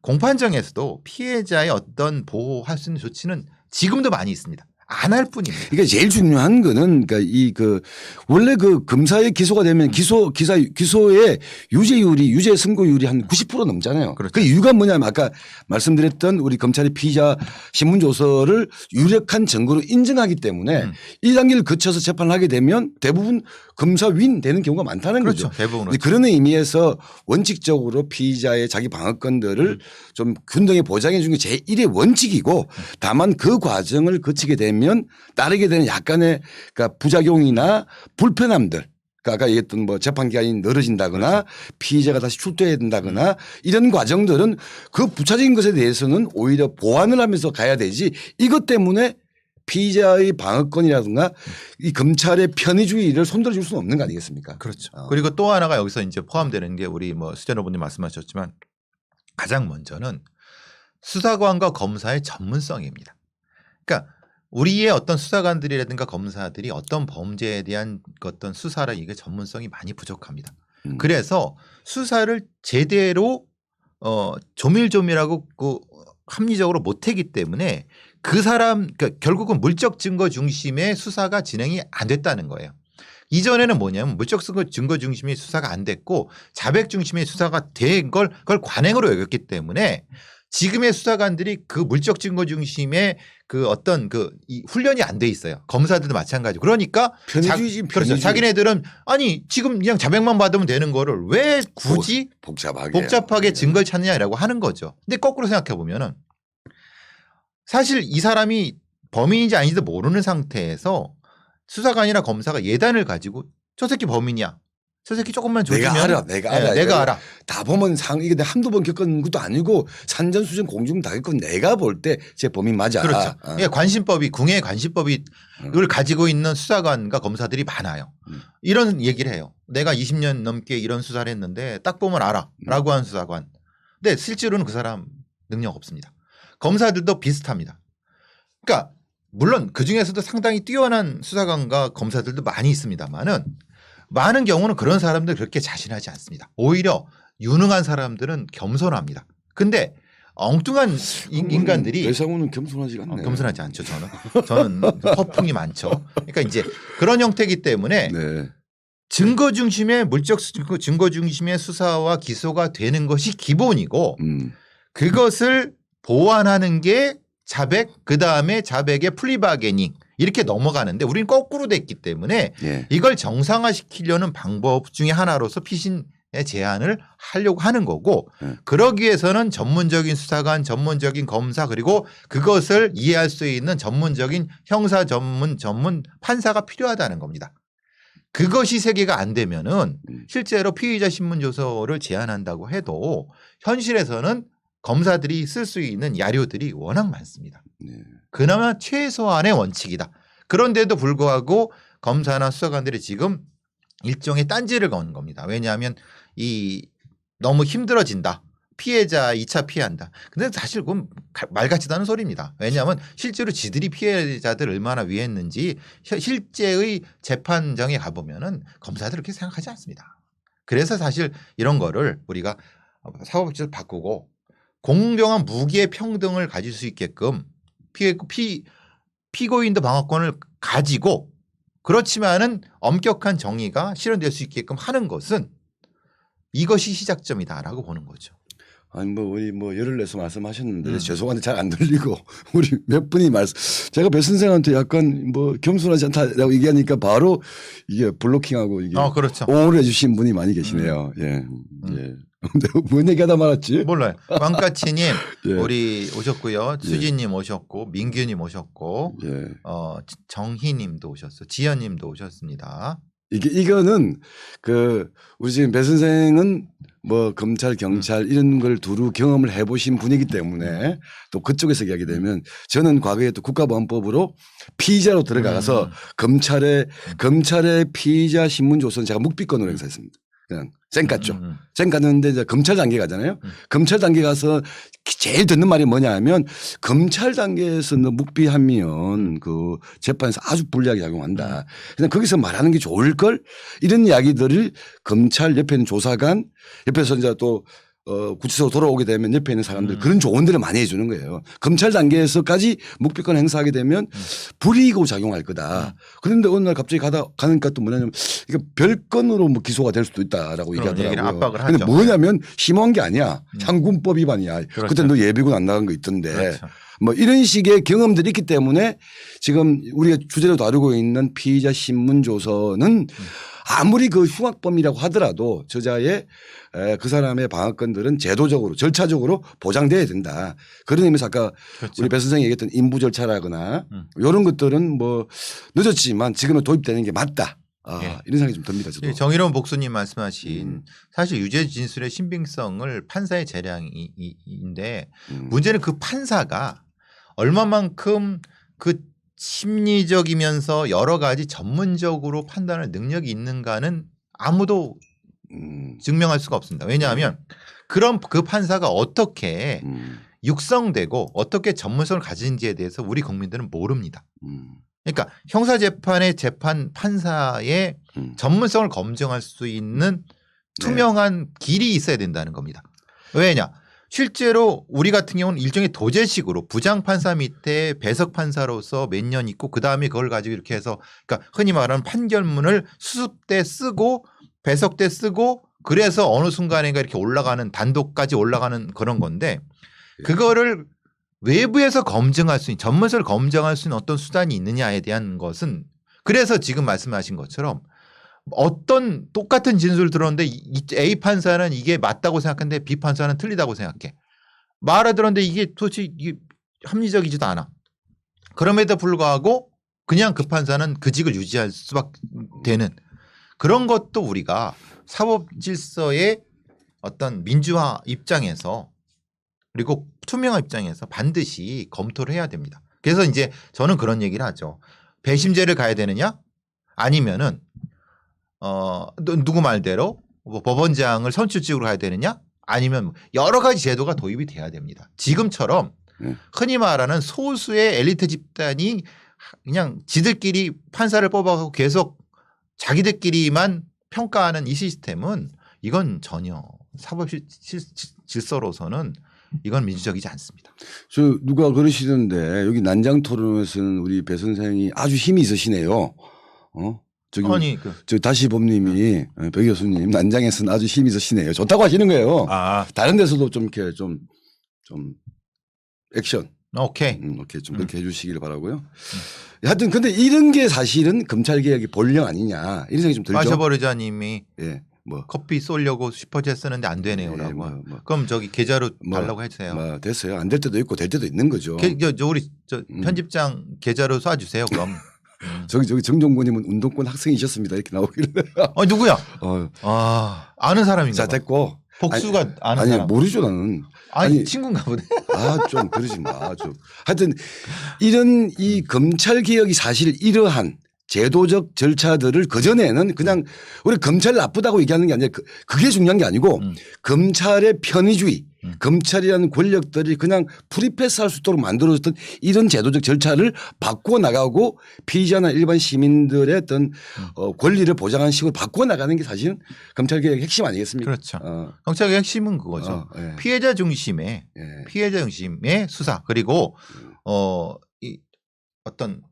공판정에서도 피해자의 어떤 보호할 수 있는 조치는 지금도 많이 있습니다. 안 할 뿐입니다. 그러니까 제일 중요한 거는 그러니까 원래 그 검사의 기소가 되면 기소의 유죄 선고율이 한 90% 넘잖아요. 그렇죠. 그 이유가 뭐냐면 아까 말씀드렸던 우리 검찰이 피의자 신문조서를 유력한 증거로 인정하기 때문에 1단계를 거쳐서 재판을 하게 되면 대부분 검사 윈 되는 경우가 많다는 그렇죠. 거죠. 대부분 그런 의미에서 원칙적으로 피의자의 자기 방어권들을 좀 균등히 보장해 주는 게 제1의 원칙이고 다만 그 과정을 거치게 되면 따르게 되는 약간의 그러니까 부작용이나 불편함들 그러니까 아까 얘기했던 뭐 재판 기간이 늘어진다거나 그렇죠. 피의자가 다시 출두해야 된다거나 이런 과정들은 그 부차적인 것에 대해서는 오히려 보완을 하면서 가야 되지 이것 때문에 피의자의 방어권이라든가 이 검찰의 편의주의를 손들어 줄 수는 없는 거 아니겠습니까? 그렇죠. 그리고 또 하나가 여기서 이제 포함되는 게 우리 뭐 수전호분님 말씀하셨지만 가장 먼저는 수사관과 검사의 전문성입니다. 그러니까 우리의 어떤 수사관들이라든가 검사들이 어떤 범죄에 대한 어떤 수사를 이게 전문성이 많이 부족합니다. 그래서 수사를 제대로 조밀조밀하고 합리적으로 못하기 때문에 그 사람 그러니까 결국은 물적 증거 중심의 수사가 진행이 안 됐다는 거예요. 이전에는 뭐냐면 물적 증거 중심의 수사가 안 됐고 자백 중심의 수사가 된 걸 그걸 관행으로 여겼기 때문에 지금의 수사관들이 그 물적 증거 중심의 그 어떤 이 훈련이 안 돼 있어요. 검사들도 마찬가지고. 그러니까 편의주의지. 그렇죠. 자기네들은 아니 지금 그냥 자백만 받으면 되는 거를 왜 굳이 복잡하게 증거를 찾느냐라고 하는 거죠. 근데 거꾸로 생각해 보면은 사실 이 사람이 범인인지 아닌지도 모르는 상태에서 수사관이나 검사가 예단을 가지고 저 새끼 범인이야. 저 새끼 조금만 줘주면 내가 알아. 다 보면 이게 한두 번 겪은 것도 아니고 산전수전 공중 다 겪은 내가 볼 때 제 범인 맞아. 그렇죠. 관심법이 궁예 관심법이 을 가지고 있는 수사관과 검사들이 많아요. 이런 얘기를 해요. 내가 20년 넘게 이런 수사를 했는데 딱 보면 알아라고 하는 수사관. 근데 실제로는 그 사람 능력 없습니다. 검사들도 비슷합니다. 그러니까 물론 그중에서도 상당히 뛰어난 수사관과 검사들도 많이 있습니다만은 많은 경우는 그런 사람들 그렇게 자신하지 않습니다. 오히려 유능한 사람들은 겸손합니다. 근데 엉뚱한 인간들이 외상호는 겸손하지 않네. 겸손하지 않죠. 저는 허풍이 많죠. 그러니까 이제 그런 형태이기 때문에 네. 증거 중심의 물적 증거 중심의 수사와 기소가 되는 것이 기본이고 그것을 보완하는 게 자백 그다음에 자백의 플리바게닝 이렇게 넘어가는데 우리는 거꾸로 됐기 때문에 이걸 정상화시키려는 방법 중에 하나로서 피신의 제한을 하려고 하는 거고 그러기 위해서는 전문적인 수사관 전문적인 검사 그리고 그것을 이해할 수 있는 전문적인 형사 전문 판사가 필요하다는 겁니다. 그것이 세계가 안 되면은 실제로 피의자 신문조서를 제한한다고 해도 현실에서는 검사들이 쓸 수 있는 야료들이 워낙 많습니다. 그나마 최소한의 원칙이다. 그런데도 불구하고 검사나 수사관들이 지금 일종의 딴지를 거는 겁니다. 왜냐하면 너무 힘들어진다. 피해자 2차 피해한다. 근데 사실 그건 말 같지도 않은 소리입니다. 왜냐하면 실제로 지들이 피해자들 얼마나 위했는지 실제의 재판정에 가보면은 검사들 그렇게 생각하지 않습니다. 그래서 사실 이런 거를 우리가 사법제도를 바꾸고 공정한 무기의 평등을 가질 수 있게끔 피고인도 방어권을 가지고 그렇지만은 엄격한 정의가 실현될 수 있게끔 하는 것은 이것이 시작점이다라고 보는 거죠. 아니 우리 열을 내서 말씀하셨는데 죄송한데 잘 안 들리고 우리 몇 분이 제가 배 선생한테 약간 겸손하지 않다라고 얘기하니까 바로 이게 블로킹하고 이게 그렇죠. 옹호를 해주신 분이 많이 계시네요. 예. 근데 뭔 얘기하다 말았지? 몰라요. 왕까치님 우리 오셨고요. 수지님 오셨고 민규님 오셨고 정희님도 오셨어. 지연님도 오셨습니다. 이거는 우리 지금 배 선생은 검찰 경찰 이런 걸 두루 경험을 해보신 분이기 때문에 또 그쪽에서 이야기 되면 저는 과거에 또 국가보안법으로 피의자로 들어가서 검찰의 피의자 신문조서는 제가 묵비권으로 행사했습니다. 그냥 쌩 깠죠. 쌩 깠는데 이제 검찰 단계 가잖아요. 검찰 단계 가서 제일 듣는 말이 뭐냐 하면 검찰 단계에서 너 묵비하면 그 재판에서 아주 불리하게 작용한다. 그냥 거기서 말하는 게 좋을 걸 이런 이야기들을 검찰 옆에 있는 조사관 옆에서 이제 또 구치소로 돌아오게 되면 옆에 있는 사람들 그런 조언들을 많이 해주는 거예요. 검찰 단계에서까지 묵비권 행사하게 되면 불이익으로 작용할 거다. 그런데 어느 날 갑자기 가니까 또 뭐냐면 이게 별건으로 기소가 될 수도 있다라고 얘기하더라고요. 압박을 근데 하죠. 뭐냐면 심한 게 아니야. 상군법 위반이야. 그렇죠. 그때 너 예비군 안 나간 거 있던데. 그렇죠. 이런 식의 경험들이 있기 때문에 지금 우리가 주제로 다루고 있는 피의자 신문조서는 아무리 흉악범이라고 하더라도 저자의 그 사람의 방어권들은 제도적으로 절차적으로 보장돼야 된다. 그런 의미에서 아까 우리 배 선생이 얘기했던 인부 절차라거나 이런 것들은 늦었지만 지금은 도입되는 게 맞다. 이런 생각이 좀 듭니다. 저도. 정의로운 복수님 말씀하신 사실 유죄 진술의 신빙성을 판사의 재량인데 문제는 그 판사가 얼마만큼 그 심리적이면서 여러 가지 전문적으로 판단할 능력이 있는가는 아무도 증명할 수가 없습니다. 왜냐하면 그런 그 판사가 어떻게 육성되고 어떻게 전문성을 가진지에 대해서 우리 국민들은 모릅니다. 그러니까 형사재판의 재판 판사의 전문성을 검증할 수 있는 투명한 길이 있어야 된다는 겁니다. 왜냐? 실제로 우리 같은 경우는 일종의 도제식으로 부장판사 밑에 배석판사로서 몇 년 있고 그다음에 그걸 가지고 이렇게 해서 그러니까 흔히 말하는 판결문을 수습 때 쓰고 배석 때 쓰고 그래서 어느 순간인가 이렇게 올라가는 단독까지 올라가는 그런 건데 그거를 외부에서 검증할 수 있는 전문서를 검증할 수 있는 어떤 수단이 있느냐에 대한 것은 그래서 지금 말씀하신 것처럼 어떤 똑같은 진술을 들었는데 A 판사는 이게 맞다고 생각하는데 B 판사는 틀리다고 생각해. 말을 들었는데 이게 도대체 이게 합리적이지도 않아. 그럼에도 불구하고 그냥 그 판사는 그 직을 유지할 수밖에 되는 그런 것도 우리가 사법 질서의 어떤 민주화 입장에서 그리고 투명화 입장에서 반드시 검토를 해야 됩니다. 그래서 이제 저는 그런 얘기를 하죠. 배심제를 가야 되느냐? 아니면은 누구 말대로 뭐 법원장을 선출직으로 가야 되느냐? 아니면 여러 가지 제도가 도입이 돼야 됩니다. 지금처럼 흔히 말하는 소수의 엘리트 집단이 그냥 지들끼리 판사를 뽑아가고 계속 자기들끼리만 평가하는 이 시스템은 이건 전혀 사법 질서로서는 이건 민주적이지 않습니다. 저 누가 그러시던데 여기 난장 토론에서는 우리 배 선생이 아주 힘이 있으시네요. 저기 아니 저 다시 법님이 배 교수님 난장에서는 아주 힘이 있으시네요. 좋다고 하시는 거예요. 다른 데서도 좀 이렇게 좀 액션. 오케이. 오케이 좀 그렇게 해주시기를 바라고요. 하여튼 근데 이런 게 사실은 검찰 개혁의 본령 아니냐 이런 생각이 좀 들죠. 마셔버리자님이 예. 뭐 커피 쏠려고 슈퍼챗 쓰는데 안 되네요라고. 그럼 저기 계좌로 달라고 해주세요. 됐어요. 안 될 때도 있고 될 때도 있는 거죠. 우리 편집장 계좌로 쏴주세요. 그럼. 저기 정종군님은 운동권 학생이셨습니다. 이렇게 나오길래. 누구야? 아는 사람인가? 자 됐고. 복수가 아는 사람. 모르죠 나는. 아니 친구인가 보네. 좀 그러지 마. 좀. 하여튼 이런 이 검찰 개혁이 사실 이러한 제도적 절차들을 그전에는 그냥 우리 검찰 나쁘다고 얘기하는 게 아니라 그게 중요한 게 아니고 검찰의 편의주의 검찰이라는 권력들이 그냥 프리패스할 수 있도록 만들어졌던 이런 제도적 절차를 바꾸어 나가고 피의자나 일반 시민들의 어떤 권리를 보장하는 식으로 바꾸어 나가는 게 사실은 검찰개혁의 핵심 아니겠습니까? 그렇죠. 검찰개혁의 핵심은 그거죠. 예. 피해자 중심의 수사 그리고 어떤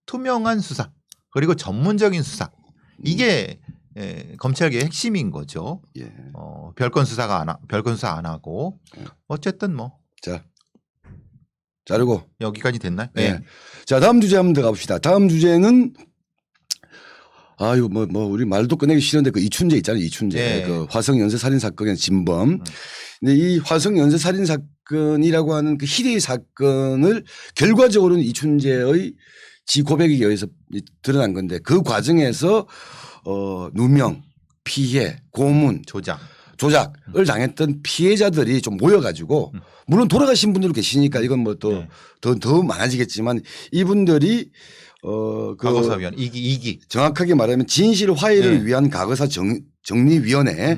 투명한 수사 그리고 전문적인 수사 이게 검찰개혁의 핵심인 거죠. 예. 별건 수사 안 하고 어쨌든 뭐 자르고 여기까지 됐나요? 네. 자 다음 주제 한번 더 가봅시다. 다음 주제는 이거 우리 말도 꺼내기 싫은데 그 이춘재 있잖아요. 이춘재 그 화성 연쇄 살인 사건의 진범. 근데 이 화성 연쇄 살인 사건이라고 하는 그 희대의 사건을 결과적으로는 이춘재의 지 고백에 의해서 드러난 건데 그 과정에서 누명, 피해, 고문, 조작을 당했던 피해자들이 좀 모여가지고 물론 돌아가신 분들도 계시니까 이건 뭐 더 많아지겠지만 이분들이 과거사위원 이기 정확하게 말하면 진실 화해를 위한 과거사 정리위원회에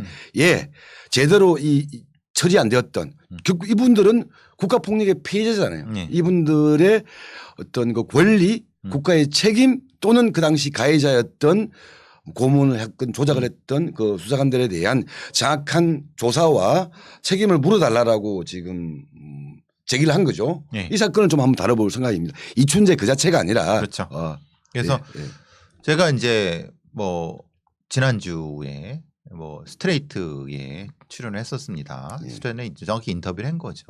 제대로 처리 안 되었던 결국 이분들은 국가폭력의 피해자잖아요. 이분들의 어떤 그 권리 국가의 책임 또는 그 당시 가해자였던 고문을 했건 조작을 했던 그 수사관들에 대한 정확한 조사와 책임을 물어달라고 지금 제기를 한 거죠. 이 사건을 좀 한번 다뤄볼 생각입니다. 이춘재 그 자체가 아니라. 그렇죠. 그래서 제가 이제 뭐 지난주에 뭐 스트레이트에 출연을 했었습니다. 스트레이트는 정확히 인터뷰를 한 거죠.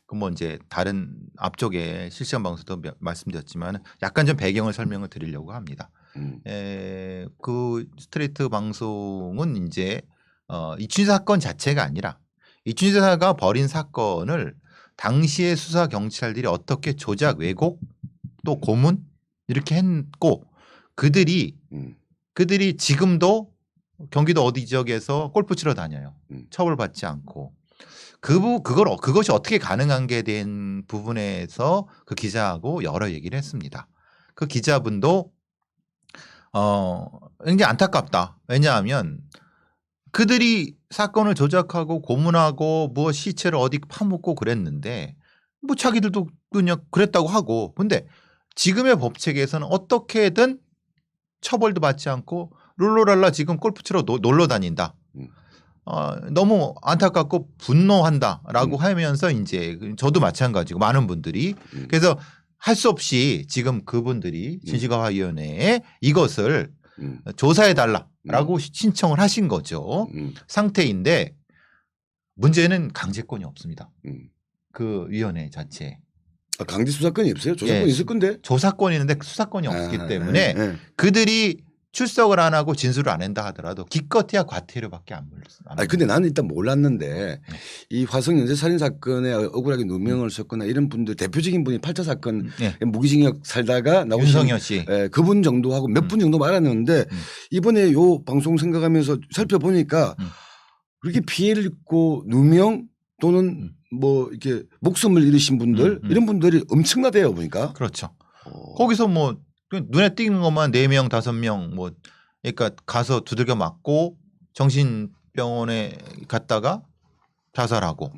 그 뭐 이제 다른 앞쪽에 실시간 방송도 말씀드렸지만 약간 좀 배경을 설명을 드리려고 합니다. 그 스트레이트 방송은 이제 이춘재 사건 자체가 아니라 이춘재가 벌인 사건을 당시의 수사 경찰들이 어떻게 조작, 왜곡, 또 고문 이렇게 했고 그들이 지금도 경기도 어디 지역에서 골프 치러 다녀요. 처벌받지 않고. 그것이 어떻게 가능한 게 된 부분에서 그 기자하고 여러 얘기를 했습니다. 그 기자분도 굉장히 안타깝다. 왜냐하면 그들이 사건을 조작하고 고문하고 뭐 시체를 어디 파묻고 그랬는데 뭐 자기들도 그냥 그랬다고 하고 근데 지금의 법체계에서는 어떻게든 처벌도 받지 않고 룰루랄라 지금 골프 치러 놀러 다닌다. 너무 안타깝고 분노한다라고 하면서 이제 저도 마찬가지고 많은 분들이 그래서 할 수 없이 지금 그분들이 진실과화위원회에 이것을 조사해 달라라고 신청을 하신 거죠. 상태인데 문제는 강제권이 없습니다. 그 위원회 자체에. 강제 수사권이 없어요? 조사권이 있을 건데? 조사권이 있는데 수사권이 없기 때문에 그들이 출석을 안 하고 진술을 안 한다 하더라도 기껏해야 과태료밖에 안 물렸어요. 아니 근데 나는 일단 몰랐는데 이 화성 연쇄 살인 사건에 억울하게 누명을 썼거나 이런 분들 대표적인 분이 8차 사건 무기징역 살다가 나오신 윤석열 씨 그분 정도하고 몇 분 정도 말았는데 이번에 요 방송 생각하면서 살펴보니까 그렇게 피해를 입고 누명 또는 뭐 이렇게 목숨을 잃으신 분들 이런 분들이 엄청나대요 보니까. 그렇죠. 거기서 뭐 눈에 띄는 것만 4명, 5명 뭐 그러니까 가서 두들겨 맞고 정신병원에 갔다가 자살하고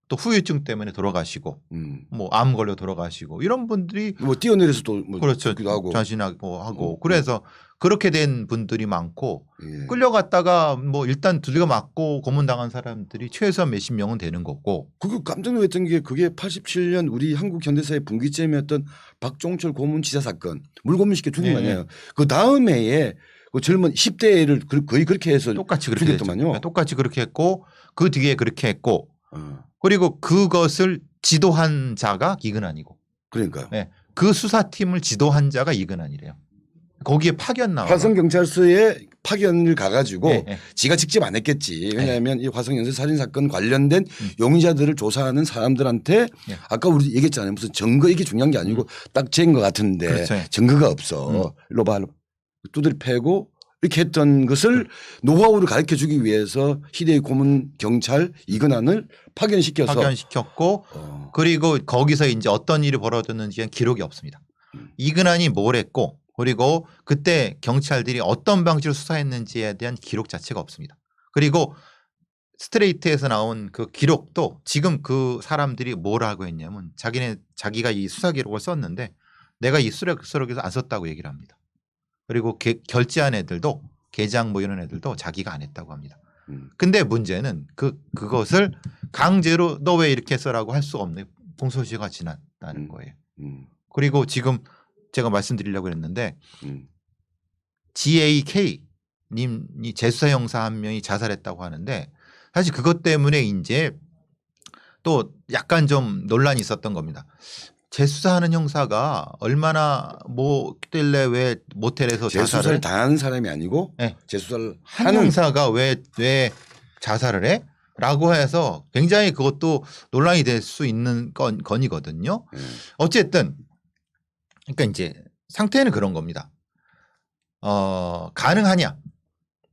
또 후유증 때문에 돌아가시고 뭐 암 걸려 돌아가시고 이런 분들이 뭐 뛰어내려서 또 뭐 그렇죠. 하고 자신하고 하고 그래서 그렇게 된 분들이 많고 끌려갔다가 뭐 일단 두들겨 맞고 고문당한 사람들이 최소한 몇십 명은 되는 거고. 그게 깜짝 놀랐던 게 그게 87년 우리 한국 현대사의 분기점이었던 박종철 고문치사 사건 물고문시켜 죽은 거 아니에요. 그 다음 해에 그 젊은 10대를 거의 그렇게 해서 똑같이 그렇게 죽였더만요. 똑같이 그렇게 했고 그 뒤에 그렇게 했고 그리고 그것을 지도한 자가 이근환이고. 그러니까요. 네. 그 수사팀을 지도한 자가 이근환이래요. 거기에 파견 나와. 화성경찰서에 파견을 가가지고 지가 직접 안 했겠지. 왜냐하면 이 화성 연쇄 살인 사건 관련된 용의자들을 조사하는 사람들한테 아까 우리 얘기했잖아요. 무슨 증거 이게 중요한 게 아니고 딱 재인 것 같은데 그렇죠. 증거가 없어. 일로 봐. 두드려 패고 이렇게 했던 것을 노하우를 가르쳐 주기 위해서 희대의 고문 경찰 이근환을 파견시켰고 그리고 거기서 이제 어떤 일이 벌어졌는지는 기록이 없습니다. 이근환이 뭘 했고 그리고 그때 경찰들이 어떤 방식으로 수사했는지에 대한 기록 자체가 없습니다. 그리고 스트레이트에서 나온 그 기록도 지금 그 사람들이 뭐라고 했냐면 자기가 이 수사 기록을 썼는데 내가 이 수사 기록에서 안 썼다고 얘기를 합니다. 그리고 결제한 애들도 계장 뭐 이런 애들도 자기가 안 했다고 합니다. 근데 문제는 그것을 강제로 너 왜 이렇게 써라고 할 수가 없는 공소시효가 지났다는 거예요. 그리고 지금 제가 말씀드리려고 했는데 GAK 님이 재수사 형사 한 명이 자살했다고 하는데 사실 그것 때문에 이제 또 약간 좀 논란이 있었던 겁니다. 재수사하는 형사가 얼마나 뭐 때문에 왜 모텔에서 재수사를 당하는 사람이 아니고 재수사를 한 형사가 왜 자살을 해? 라고 해서 굉장히 그것도 논란이 될 수 있는 건이거든요. 어쨌든 그러니까 이제 상태는 그런 겁니다. 가능하냐?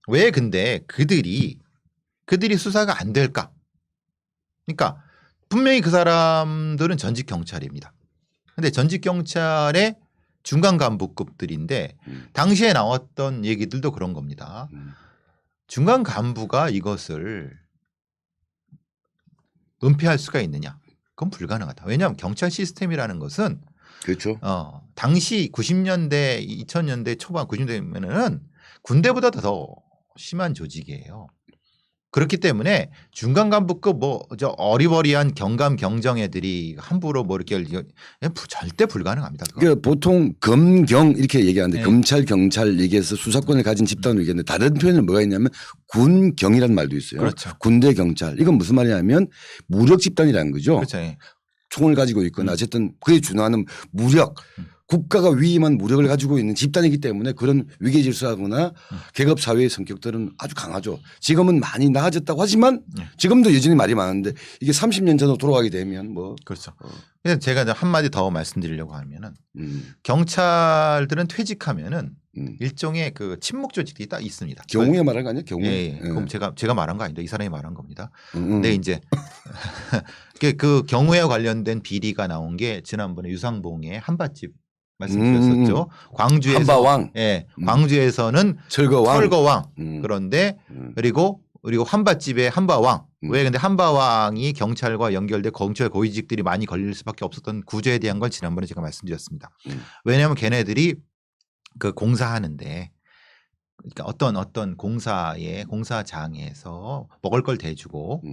왜 근데 그들이 수사가 안 될까? 그러니까 분명히 그 사람들은 전직 경찰입니다. 근데 전직 경찰의 중간 간부급들인데 당시에 나왔던 얘기들도 그런 겁니다. 중간 간부가 이것을 은폐할 수가 있느냐? 그건 불가능하다. 왜냐하면 경찰 시스템이라는 것은 그렇죠. 당시 90년대, 2000년대 초반 90년대면은 군대보다 더 심한 조직이에요. 그렇기 때문에 중간 간부급 저 어리버리한 경감 경정 애들이 함부로 뭐 이렇게 절대 불가능합니다. 그러니까 보통 검경 이렇게 얘기하는데 검찰 경찰 얘기해서 수사권을 가진 집단으로 얘기하는데 다른 표현은 뭐가 있냐면 군경이라는 말도 있어요. 그렇죠. 군대 경찰. 이건 무슨 말이냐면 무력 집단이라는 거죠. 그렇죠. 총을 가지고 있거나 어쨌든 그에 준하는 무력. 국가가 위임한 무력을 가지고 있는 집단이기 때문에 그런 위계질서하거나 계급 사회의 성격들은 아주 강하죠. 지금은 많이 나아졌다고 하지만 지금도 여전히 말이 많은데 이게 30년 전으로 돌아가게 되면 뭐. 그렇죠. 그래서 제가 한마디 더 말씀드리려고 하면은 경찰들은 퇴직하면은 일종의 그 침묵 조직이 딱 있습니다. 경우에 말한 거 아니에요? 경우에. 예. 그럼 제가 말한 거 아닌데 이 사람이 말한 겁니다. 근데 이제 그 경우에 관련된 비리가 나온 게 지난번에 유상봉의 한밭집 말씀드렸었죠. 광주에서 한바왕. 예. 광주에서는 철거왕. 그런데 그리고 한밭집의 한바왕. 왜 근데 한바왕이 경찰과 연결돼 경찰 고위직들이 많이 걸릴 수밖에 없었던 구조에 대한 걸 지난번에 제가 말씀드렸습니다. 왜냐하면 걔네들이 그 공사하는데 그러니까 어떤 공사장에서 먹을 걸 대주고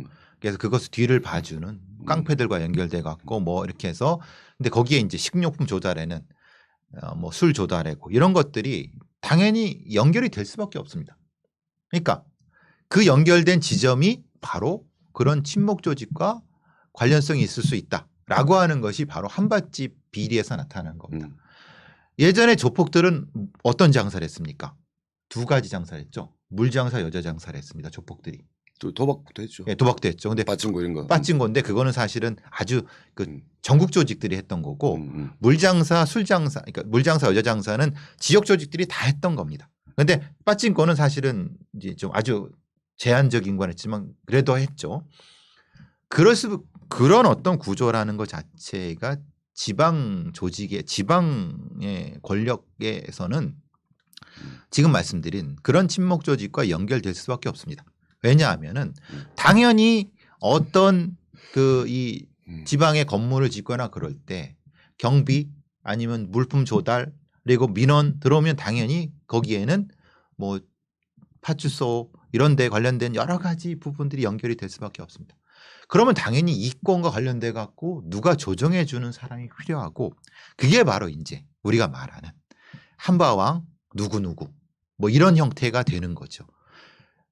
그래서 그것을 뒤를 봐주는 깡패들과 연결돼 갖고 뭐 이렇게 해서 근데 거기에 이제 식료품 조달에는 뭐 술 조달하고 이런 것들이 당연히 연결이 될 수밖에 없습니다. 그러니까 그 연결된 지점이 바로 그런 친목 조직과 관련성이 있을 수 있다라고 하는 것이 바로 한밭집 비리에서 나타나는 겁니다. 예전에 조폭들은 어떤 장사를 했습니까? 두 가지 장사를 했죠. 물장사, 여자장사를 했습니다. 조폭들이. 또 도박도 했죠. 네, 도박도 했죠. 근데 빠진 거 이런 거. 빠진 건데 그거는 사실은 아주 그 전국 조직들이 했던 거고 물장사, 술장사, 그러니까 물장사, 여자장사는 지역 조직들이 다 했던 겁니다. 근데 빠진 거는 사실은 이제 좀 아주 제한적인 건 했지만 그래도 했죠. 그런 어떤 구조라는 것 자체가 지방 조직의 지방의 권력에서는 지금 말씀드린 그런 친목 조직과 연결될 수밖에 없습니다. 왜냐하면은 당연히 어떤 그 이 지방의 건물을 짓거나 그럴 때 경비 아니면 물품 조달 그리고 민원 들어오면 당연히 거기에는 뭐 파출소 이런 데 관련된 여러 가지 부분들이 연결이 될 수밖에 없습니다. 그러면 당연히 이권과 관련돼 갖고 누가 조정해 주는 사람이 필요하고 그게 바로 이제 우리가 말하는 한바왕 누구누구 뭐 이런 형태가 되는 거죠.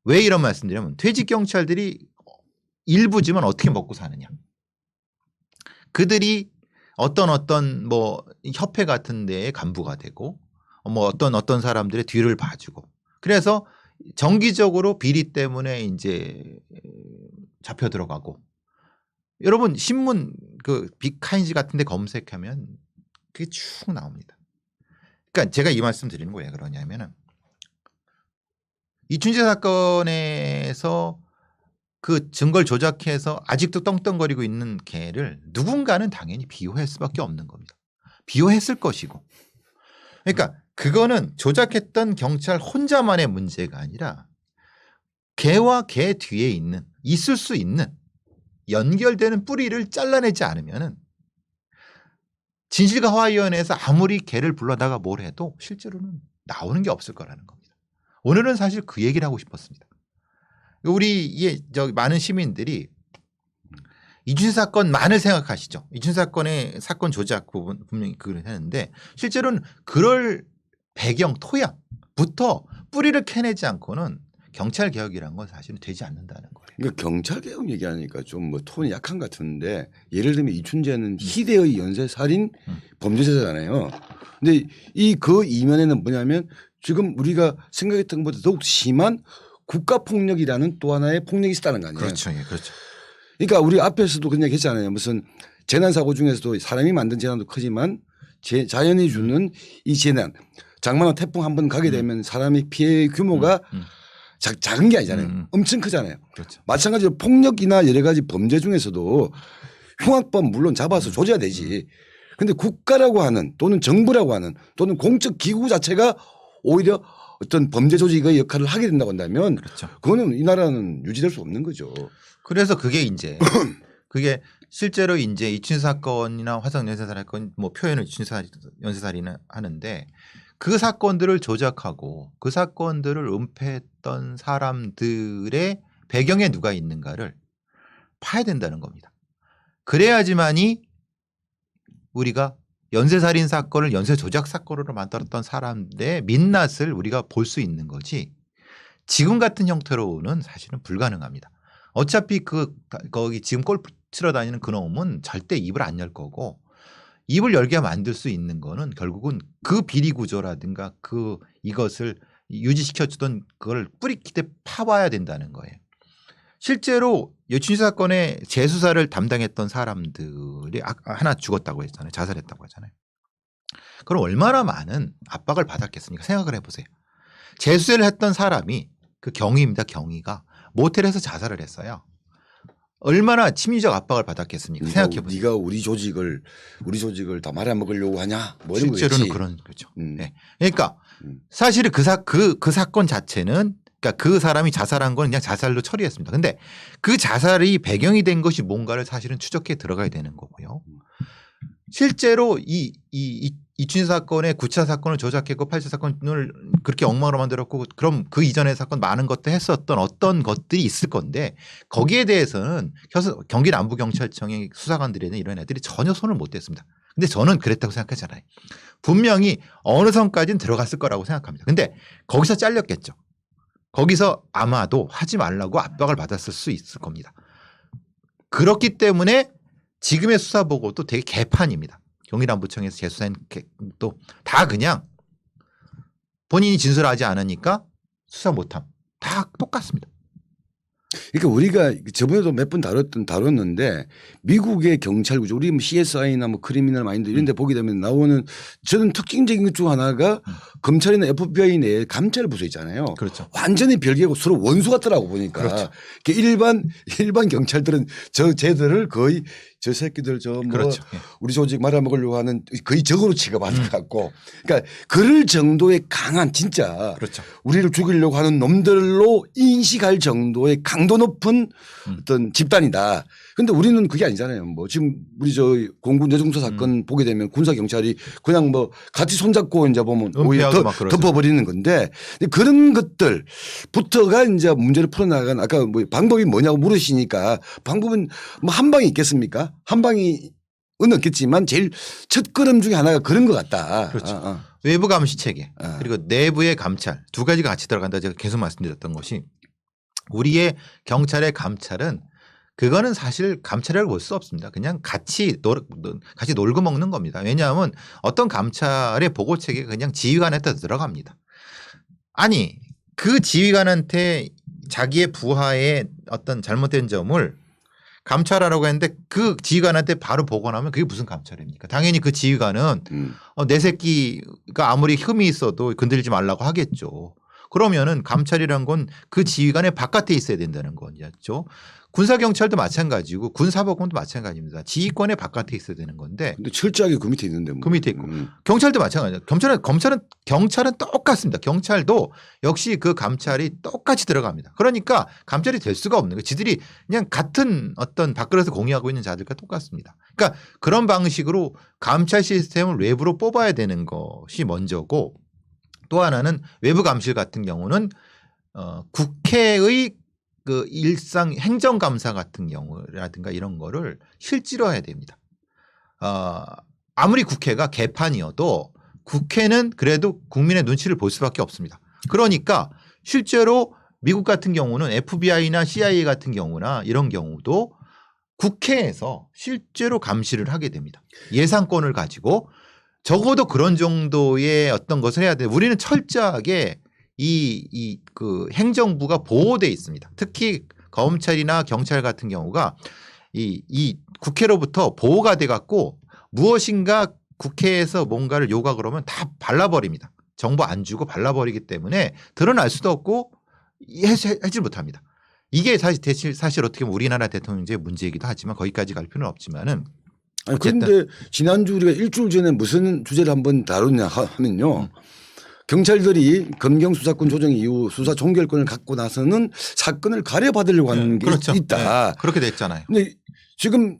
왜 이런 말씀드리냐면 퇴직 경찰들이 일부지만 어떻게 먹고 사느냐. 그들이 어떤 뭐 협회 같은 데에 간부가 되고 뭐 어떤 사람들의 뒤를 봐주고 그래서 정기적으로 비리 때문에 이제 잡혀 들어가고 여러분 신문 그 빅카인지 같은 데 검색하면 그게 쭉 나옵니다. 그러니까 제가 이 말씀 드리는 거예요. 그러냐면은 이춘재 사건에서 그 증거를 조작해서 아직도 떵떵거리고 있는 걔를 누군가는 당연히 비호할 수밖에 없는 겁니다. 비호했을 것이고. 그러니까 그거는 조작했던 경찰 혼자만의 문제가 아니라 걔와 걔 뒤에 있을 수 있는 연결되는 뿌리를 잘라내지 않으면은 진실과화위원회에서 아무리 걔를 불러다가 뭘 해도 실제로는 나오는 게 없을 거라는 겁니다. 오늘은 사실 그 얘기를 하고 싶었습니다. 우리 많은 시민들이 이춘재 사건만을 생각하시죠. 이춘재 사건의 사건 조작 부분 분명히 그걸 하는데 실제로는 그럴 배경 토양부터 뿌리를 캐내지 않고는 경찰 개혁이라는 건 사실은 되지 않는다는 거예요. 그러니까 경찰 개혁 얘기하니까 좀 뭐 톤이 약한 것 같은데 예를 들면 이춘재는 희대의 연쇄 살인 범죄자잖아요. 근데 그 이면에는 뭐냐면 지금 우리가 생각했던 것보다 더욱 심한 국가폭력이라는 또 하나의 폭력이 있다는 거 아니에요. 그렇죠. 예, 그렇죠. 그러니까 우리 앞에서도 그런 얘기 했잖아요. 무슨 재난사고 중에서도 사람이 만든 재난도 크지만 자연이 주는 이 재난 장마나 태풍 한번 가게 되면 사람의 피해 규모가 작은 게 아니잖아요. 엄청 크잖아요. 그렇죠. 마찬가지로 폭력이나 여러 가지 범죄 중에서도 흉악범 물론 잡아서 조져야 되지. 그런데 국가라고 하는 또는 정부라고 하는 또는 공적 기구 자체가 오히려 어떤 범죄 조직의 역할을 하게 된다고 한다면 그렇죠. 그거는 이 나라는 유지될 수 없는 거죠. 그래서 그게 이제 그게 실제로 이제 이춘재 사건이나 화성 연쇄살 사건 뭐 표현을 이춘재 연쇄살인을 하는데 그 사건들을 조작하고 그 사건들을 은폐했던 사람들의 배경에 누가 있는가를 파야 된다는 겁니다. 그래야지만이 우리가 연쇄살인 사건을 연쇄 조작 사건으로 만들었던 사람들의 민낯을 우리가 볼 수 있는 거지 지금 같은 형태로는 사실은 불가능합니다. 어차피 거기 지금 골프 치러 다니는 그놈은 절대 입을 안 열 거고 입을 열게 만들 수 있는 거는 결국은 그 비리 구조라든가 이것을 유지시켜주던 그걸 뿌리 깊게 파봐야 된다는 거예요. 실제로 이춘재 사건의 재수사를 담당했던 사람들이 하나 죽었다고 했잖아요. 자살했다고 하잖아요. 그럼 얼마나 많은 압박을 받았겠습니까? 생각을 해보세요. 재수사를 했던 사람이 그 경위입니다. 경위가 모텔에서 자살을 했어요. 얼마나 심리적 압박을 받았겠습니까? 생각해보세요. 네가 우리 조직을 다 말아먹으려고 하냐? 뭐 이런 실제로는 거겠지. 그런 거죠. 네. 그러니까 사실은 그 사건 자체는 그러니까 그 사람이 자살한 건 그냥 자살로 처리했습니다. 근데 그 자살이 배경이 된 것이 뭔가를 사실은 추적해 들어가야 되는 거고요. 실제로 이 이춘희 사건의 9차 사건을 조작했고 8차 사건을 그렇게 엉망으로 만들었고 그럼 그 이전의 사건 많은 것도 했었던 어떤 것들이 있을 건데 거기에 대해서는 경기 남부경찰청의 수사관들이나 이런 애들이 전혀 손을 못 댔습니다. 근데 저는 그랬다고 생각하잖아요. 분명히 어느 선까지는 들어갔을 거라고 생각합니다. 근데 거기서 잘렸겠죠. 거기서 아마도 하지 말라고 압박을 받았을 수 있을 겁니다. 그렇기 때문에 지금의 수사 보고도 되게 개판입니다. 경기남부청에서 재수사한 또 다 그냥 본인이 진술하지 않으니까 수사 못함. 다 똑같습니다. 그러니까 우리가 저번에도 몇 번 다뤘는데 미국의 경찰 구조 우리 뭐 CSI나 뭐 크리미널 마인드 이런 데 보게 되면 나오는 저는 특징적인 것 중 하나가 검찰이나 FBI 내에 감찰 부서 있잖아요. 그렇죠. 완전히 별개고 서로 원수 같더라고 보니까. 그렇죠. 일반 경찰들은 쟤들을 거의 저 새끼들 저 뭐 그렇죠. 우리 조직 말아먹으려고 하는 거의 적으로 취급하는 것 같고 그러니까 그럴 정도의 강한 진짜 그렇죠. 우리를 죽이려고 하는 놈들로 인식할 정도의 강도 높은 어떤 집단이다. 그런데 우리는 그게 아니잖아요. 뭐 지금 우리 저 공군 여중사 사건 보게 되면 군사 경찰이 그냥 뭐 같이 손잡고 이제 보면 오히려 덮어버리는 건데 그런 것들부터가 이제 문제를 풀어나가는 아까 뭐 방법이 뭐냐고 물으시니까 방법은 뭐 한 방이 있겠습니까? 한 방이 은 없겠지만 제일 첫 걸음 중에 하나가 그런 것 같다. 그렇죠. 외부 감시 체계 그리고 내부의 감찰 두 가지가 같이 들어간다 제가 계속 말씀드렸던 것이 우리의 경찰의 감찰은 그거는 사실 감찰이라고 볼 수 없습니다. 그냥 같이 놀고 먹는 겁니다. 왜냐하면 어떤 감찰의 보고 체계가 그냥 지휘관한테 들어갑니다. 아니 그 지휘관한테 자기의 부하의 어떤 잘못된 점을 감찰하라고 했는데 그 지휘관한테 바로 보고나면 그게 무슨 감찰입니까? 당연히 그 지휘관은 내 새끼가 아무리 흠이 있어도 건들지 말라고 하겠죠. 그러면은 감찰이란 건 그 지휘관의 바깥에 있어야 된다는 거죠. 군사경찰도 마찬가지고 군사법원도 마찬가지입니다. 지휘권의 바깥에 있어야 되는 건데. 근데 철저하게 그 밑에 있는데 뭐. 그 밑에 있고. 경찰도 마찬가지예요. 경찰은 똑같습니다. 경찰도 역시 그 감찰이 똑같이 들어갑니다. 그러니까 감찰이 될 수가 없는 거예요. 지들이 그냥 같은 어떤 밥그릇을 공유하고 있는 자들과 똑같습니다. 그러니까 그런 방식으로 감찰 시스템을 외부로 뽑아야 되는 것이 먼저고 또 하나는 외부 감실 같은 경우는 국회의 그 일상 행정감사 같은 경우라든가 이런 거를 실제로 해야 됩니다. 아무리 국회가 개판이어도 국회는 그래도 국민의 눈치를 볼 수밖에 없습니다. 그러니까 실제로 미국 같은 경우는 FBI나 CIA 같은 경우나 이런 경우도 국회에서 실제로 감시를 하게 됩니다. 예산권을 가지고 적어도 그런 정도의 어떤 것을 해야 돼요. 우리는 철저하게 그 행정부가 보호되어 있습니다. 특히 검찰이나 경찰 같은 경우가 이 국회로부터 보호가 돼 갖고 무엇인가 국회에서 뭔가를 요구하고 그러면 다 발라버립니다. 정보 안 주고 발라버리기 때문에 드러날 수도 없고 하지 못합니다. 이게 사실 어떻게 보면 우리나라 대통령제의 문제이기도 하지만 거기까지 갈 필요는 없지만은 아니 그런데 지난주 우리가 일주일 전에 무슨 주제를 한번 다뤘냐 하면요. 경찰들이 검경 수사권 조정 이후 수사 종결권을 갖고 나서는 사건을 가려받으려고 하는 게 그렇죠. 있다. 네. 그렇게 됐잖아요. 근데 지금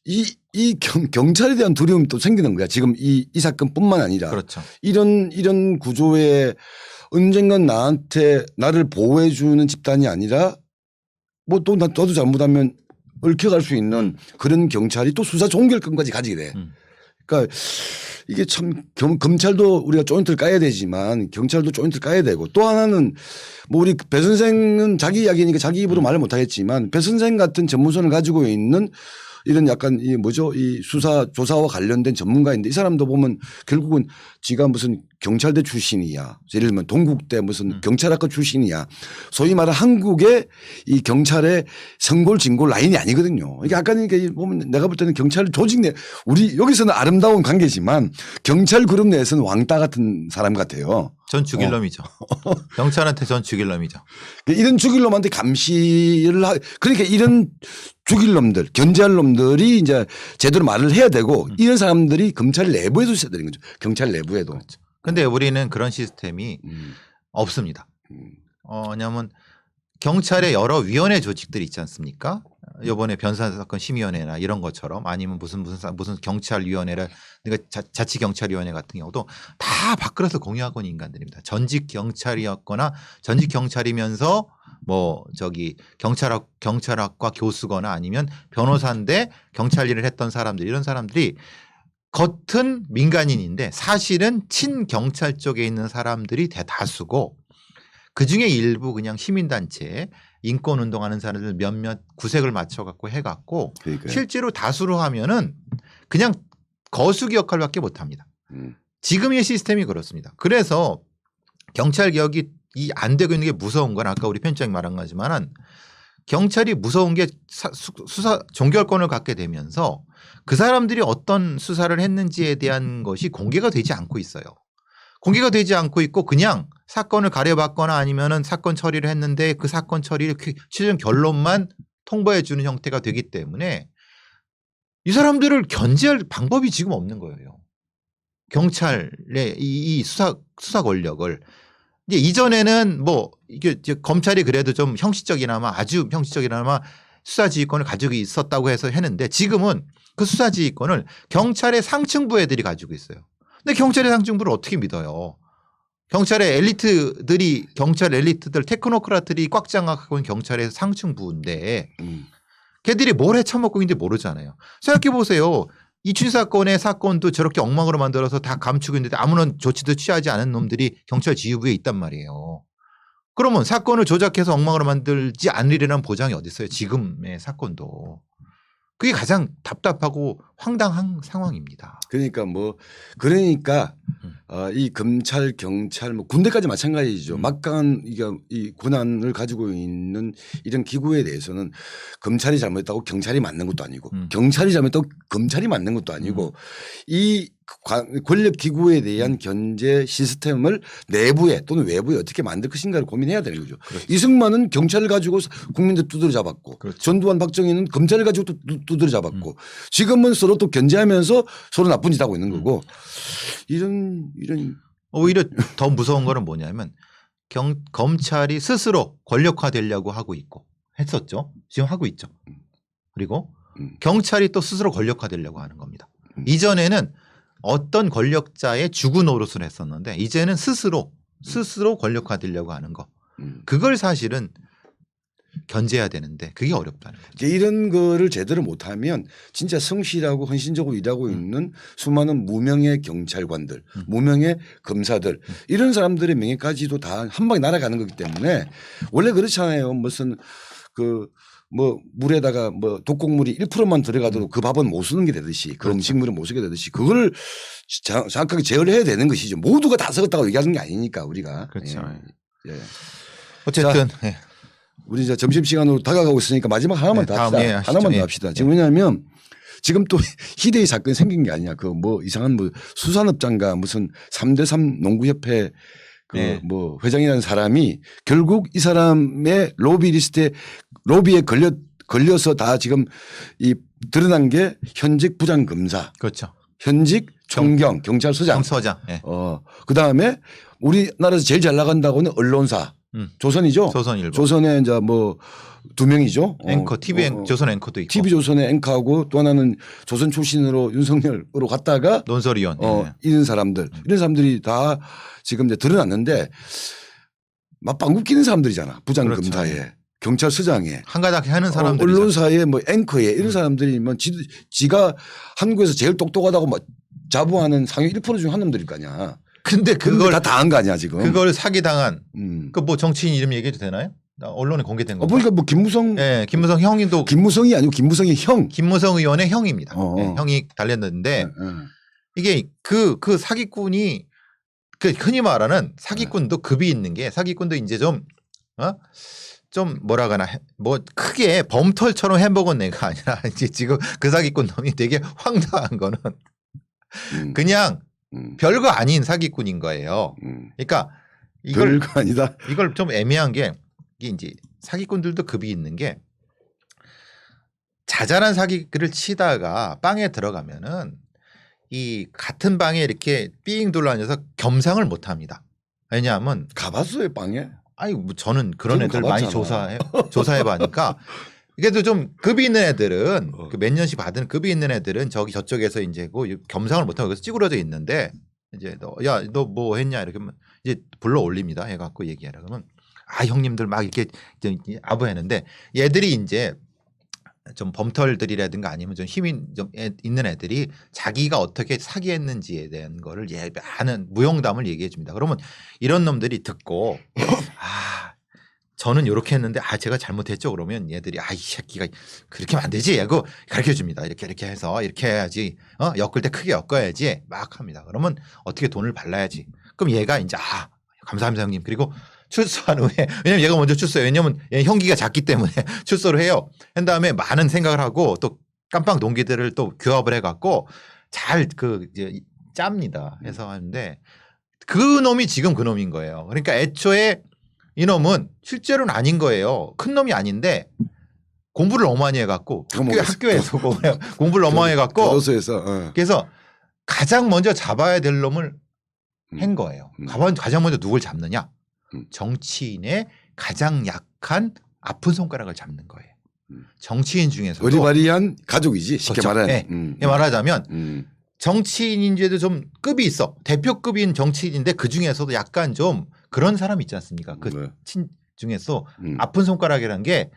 이 경찰에 대한 두려움이 또 생기는 거야. 지금 이 사건뿐만 아니라. 그렇죠. 이런 구조에 언젠간 나를 보호해 주는 집단이 아니라 뭐 또 나도 잘못하면 얽혀갈 수 있는 그런 경찰이 또 수사 종결권까지 가지게 돼. 그러니까 이게 참 검찰도 우리가 조인트를 까야 되지만 경찰도 조인트를 까야 되고 또 하나는 뭐 우리 배 선생은 자기 이야기니까 자기 입으로 말을 못 하겠지만 배 선생 같은 전문성을 가지고 있는 이런 약간 이 수사 조사와 관련된 전문가인데 이 사람도 보면 결국은 지가 무슨 경찰대 출신이야. 예를 들면 동국대 무슨 경찰학과 출신이야. 소위 말하는 한국의 이 경찰의 성골 진골 라인이 아니거든요. 이게 아까 보면 내가 볼 때는 경찰 조직 내 우리 여기서는 아름다운 관계지만 경찰 그룹 내에서는 왕따 같은 사람 같아요. 전 죽일 놈이죠. 경찰한테 전 죽일 놈이죠. 이런 죽일 놈한테 감시를 그러니까 이런 죽일 놈들, 견제할 놈들이 이제 제대로 말을 해야 되고 이런 사람들이 검찰 내부에도 있어야 되는 거죠. 경찰 내부에도. 그렇죠. 근데 우리는 그런 시스템이 없습니다. 왜냐하면 경찰의 여러 위원회 조직들이 있지 않습니까? 이번에 변산사건 심의위원회나 이런 것처럼 아니면 무슨 경찰위원회라 그러니까 자치경찰위원회 같은 경우도 다 밥그릇을 공유하고 있는 인간들입니다. 전직 경찰이었거나 전직 경찰이면서 뭐 저기 경찰학과 교수거나 아니면 변호사인데 경찰 일을 했던 사람들 이런 사람들이 겉은 민간인인데 사실은 친경찰 쪽에 있는 사람들이 대다수고 그중에 일부 그냥 시민단체 인권운동하는 사람들 몇몇 구색을 맞춰갖고 해갖고 그러니까요. 실제로 다수로 하면은 그냥 거수기 역할밖에 못합니다. 지금의 시스템이 그렇습니다. 그래서 경찰 개혁이 안 되고 있는 게 무서운 건 아까 우리 편집장이 말한 거지만은 경찰이 무서운 게 수사 종결권을 갖게 되면서 그 사람들이 어떤 수사를 했는지에 대한 것이 공개가 되지 않고 있어요. 공개가 되지 않고 있고 그냥 사건을 가려봤거나 아니면은 사건 처리를 했는데 그 사건 처리를 최종 결론만 통보해 주는 형태가 되기 때문에 이 사람들을 견제할 방법이 지금 없는 거예요. 경찰의 이 수사 권력을. 이제 이전에는 뭐 이게 검찰이 그래도 좀 형식적이나마 아주 형식적이나마 수사지휘권을 가지고 있었다고 해서 했는데 지금은 그 수사지휘권을 경찰의 상층부 애들이 가지고 있어요. 근데 경찰의 상층부를 어떻게 믿어요? 경찰의 엘리트들이 경찰 엘리트들 테크노크라트들이 꽉 장악하고 있는 경찰의 상층부인데 걔들이 뭘 해쳐먹고 있는지 모르잖아요. 생각해 보세요. 이춘 사건의 사건도 저렇게 엉망으로 만들어서 다 감추고 있는데 아무런 조치도 취하지 않은 놈들이 경찰 지휘부에 있단 말이에요. 그러면 사건을 조작해서 엉망으로 만들지 않으리라는 보장이 어디 있어요? 지금의 사건도. 그게 가장 답답하고 황당한 상황입니다. 그러니까 이 검찰, 경찰, 뭐 군대까지 마찬가지죠. 막강한 이 권한을 가지고 있는 이런 기구에 대해서는 검찰이 잘못했다고 경찰이 맞는 것도 아니고 경찰이 잘못했다고 검찰이 맞는 것도 아니고 이 권력 기구에 대한 견제 시스템을 내부에 또는 외부에 어떻게 만들 것인가를 고민해야 되는 거죠. 그렇죠. 이승만은 경찰을 가지고 국민들 두드려 잡았고 그렇죠. 전두환 박정희는 검찰을 가지고 또 두드려 잡았고 지금은 서로 또 견제하면서 서로 나쁜 짓 하고 있는 거고 이런 오히려 더 무서운 거는 뭐냐면 검찰이 스스로 권력화되려고 하고 있고 했었죠. 지금 하고 있죠. 그리고 경찰이 또 스스로 권력화되려고 하는 겁니다. 이전에는 어떤 권력자의 주구 노릇을 했었는데 이제는 스스로 권력화되려고 하는 거. 그걸 사실은 견제해야 되는데 그게 어렵다는 거죠. 이제 이런 거를 제대로 못하면 진짜 성실하고 헌신적으로 일하고 있는 수많은 무명의 경찰관들, 무명의 검사들 이런 사람들의 명예까지도 다 한 방에 날아가는 거기 때문에 원래 그렇잖아요. 무슨 뭐 물에다가 뭐 독곡물이 1%만 들어가도 그 밥은 못 쓰는 게 되듯이 그 그렇죠. 음식물은 못 쓰게 되듯이 그걸 정확하게 제어를 해야 되는 것이죠. 모두가 다 썩었다고 얘기하는 게 아니니까 우리가. 그렇죠. 예. 어쨌든 자, 우리 이제 점심시간으로 다가가고 있으니까 마지막 하나만 더 합시다. 하나만 더 합시다. 지금 왜냐하면 지금 또 희대의 사건이 생긴 게 아니야. 그 뭐 이상한 뭐 수산업장가 무슨 3대3 농구협회 뭐 회장이라는 사람이 결국 이 사람의 로비 리스트에 로비에 걸려서 다 지금 이 드러난 게 현직 부장검사. 그렇죠. 현직 총경 경찰서장. 예. 그다음에 우리나라에서 제일 잘 나간다고는 언론사. 조선이죠. 조선일보. 조선에 이제 뭐 2명이죠. 앵커, 조선 앵커도 있고. TV조선의 앵커하고 또 하나는 조선 출신으로 윤석열으로 갔다가 논설위원. 이런 사람들이 다 지금 이제 드러났는데 막 빵 웃기는 사람들이잖아. 부장검사에 그렇죠. 경찰서장에 한가닥 하는 사람들. 언론사에 뭐 앵커에 이런 사람들이 뭐 지가 한국에서 제일 똑똑하다고 막 자부하는 상위 1% 중 한 놈들일 거 아니야. 근데 그걸 다 당한 거 아니야 지금. 그걸 사기당한. 그 뭐 정치인 이름 얘기해도 되나요? 언론에 공개된 거. 보니까 뭐 김무성. 네, 김무성 형님도. 김무성이 아니고 김무성의 형. 김무성 의원의 형입니다. 네, 형이 달렸는데 이게 그 사기꾼이 그 흔히 말하는 사기꾼도 급이 있는 게 사기꾼도 이제 좀 뭐라거나 뭐 크게 범털처럼 해먹은 애가 아니라 이제 지금 그 사기꾼 놈이 되게 황당한 거는 그냥 별거 아닌 사기꾼인 거예요. 그러니까 별거 아니다. 이걸 좀 애매한 게 이게 이제 사기꾼들도 급이 있는 게 자잘한 사기를 치다가 빵에 들어가면은 이 같은 방에 이렇게 삥 둘러앉아서 겸상을 못 합니다. 왜냐하면 가봤어요 빵에. 아니 뭐 저는 그런 애들 많이 가봤잖아. 조사해 봐니까 그래도 좀 급이 있는 애들은 그 몇 년씩 받은 급이 있는 애들은 저쪽에서 이제 그 겸상을 못하고 여기서 찌그러져 있는데 이제 너 뭐 했냐 이렇게 하면 이제 불러 올립니다. 해갖고 얘기하라 그러면 아 형님들 막 이렇게 아부하는데 얘들이 이제 좀 범털들이라든가 아니면 좀 힘이 좀 있는 애들이 자기가 어떻게 사기했는지에 대한 거를 하는 무용담을 얘기해 줍니다. 그러면 이런 놈들이 듣고 아 저는 이렇게 했는데 아 제가 잘못했죠. 그러면 얘들이 아 이 새끼가 그렇게 하면 안 되지. 이거 가르쳐 줍니다. 이렇게 해서 이렇게 해야지. 엮을 때 크게 엮어야지. 막 합니다. 그러면 어떻게 돈을 발라야지. 그럼 얘가 이제 아 감사합니다 형님. 그리고 출소한 후에 왜냐면 얘가 먼저 출소해요. 왜냐면 얘 형기가 작기 때문에 출소를 해요. 한 다음에 많은 생각을 하고 또 깜빵 동기들을 또 규합을 해갖고 잘 짭니다. 해서 하는데 그 놈이 지금 그 놈인 거예요. 그러니까 애초에 이 놈은 실제로는 아닌 거예요. 큰 놈이 아닌데 공부를 너무 많이 해갖고 학교에서 공부를 너무 많이 해갖고 교도소에서 그래서 가장 먼저 잡아야 될 놈을 한 거예요. 가장 먼저 누굴 잡느냐? 정치인의 가장 약한 아픈 손가락을 잡는 거예요. 정치인 중에서도 어리바리한 가족이지 쉽게 그렇죠. 말하면. 네. 말하자면 정치인인지도 좀 급이 있어. 대표급인 정치인인데 그 중에서도 약간 좀 그런 사람 있지 않습니까? 그 친 중에서 아픈 손가락이라는 게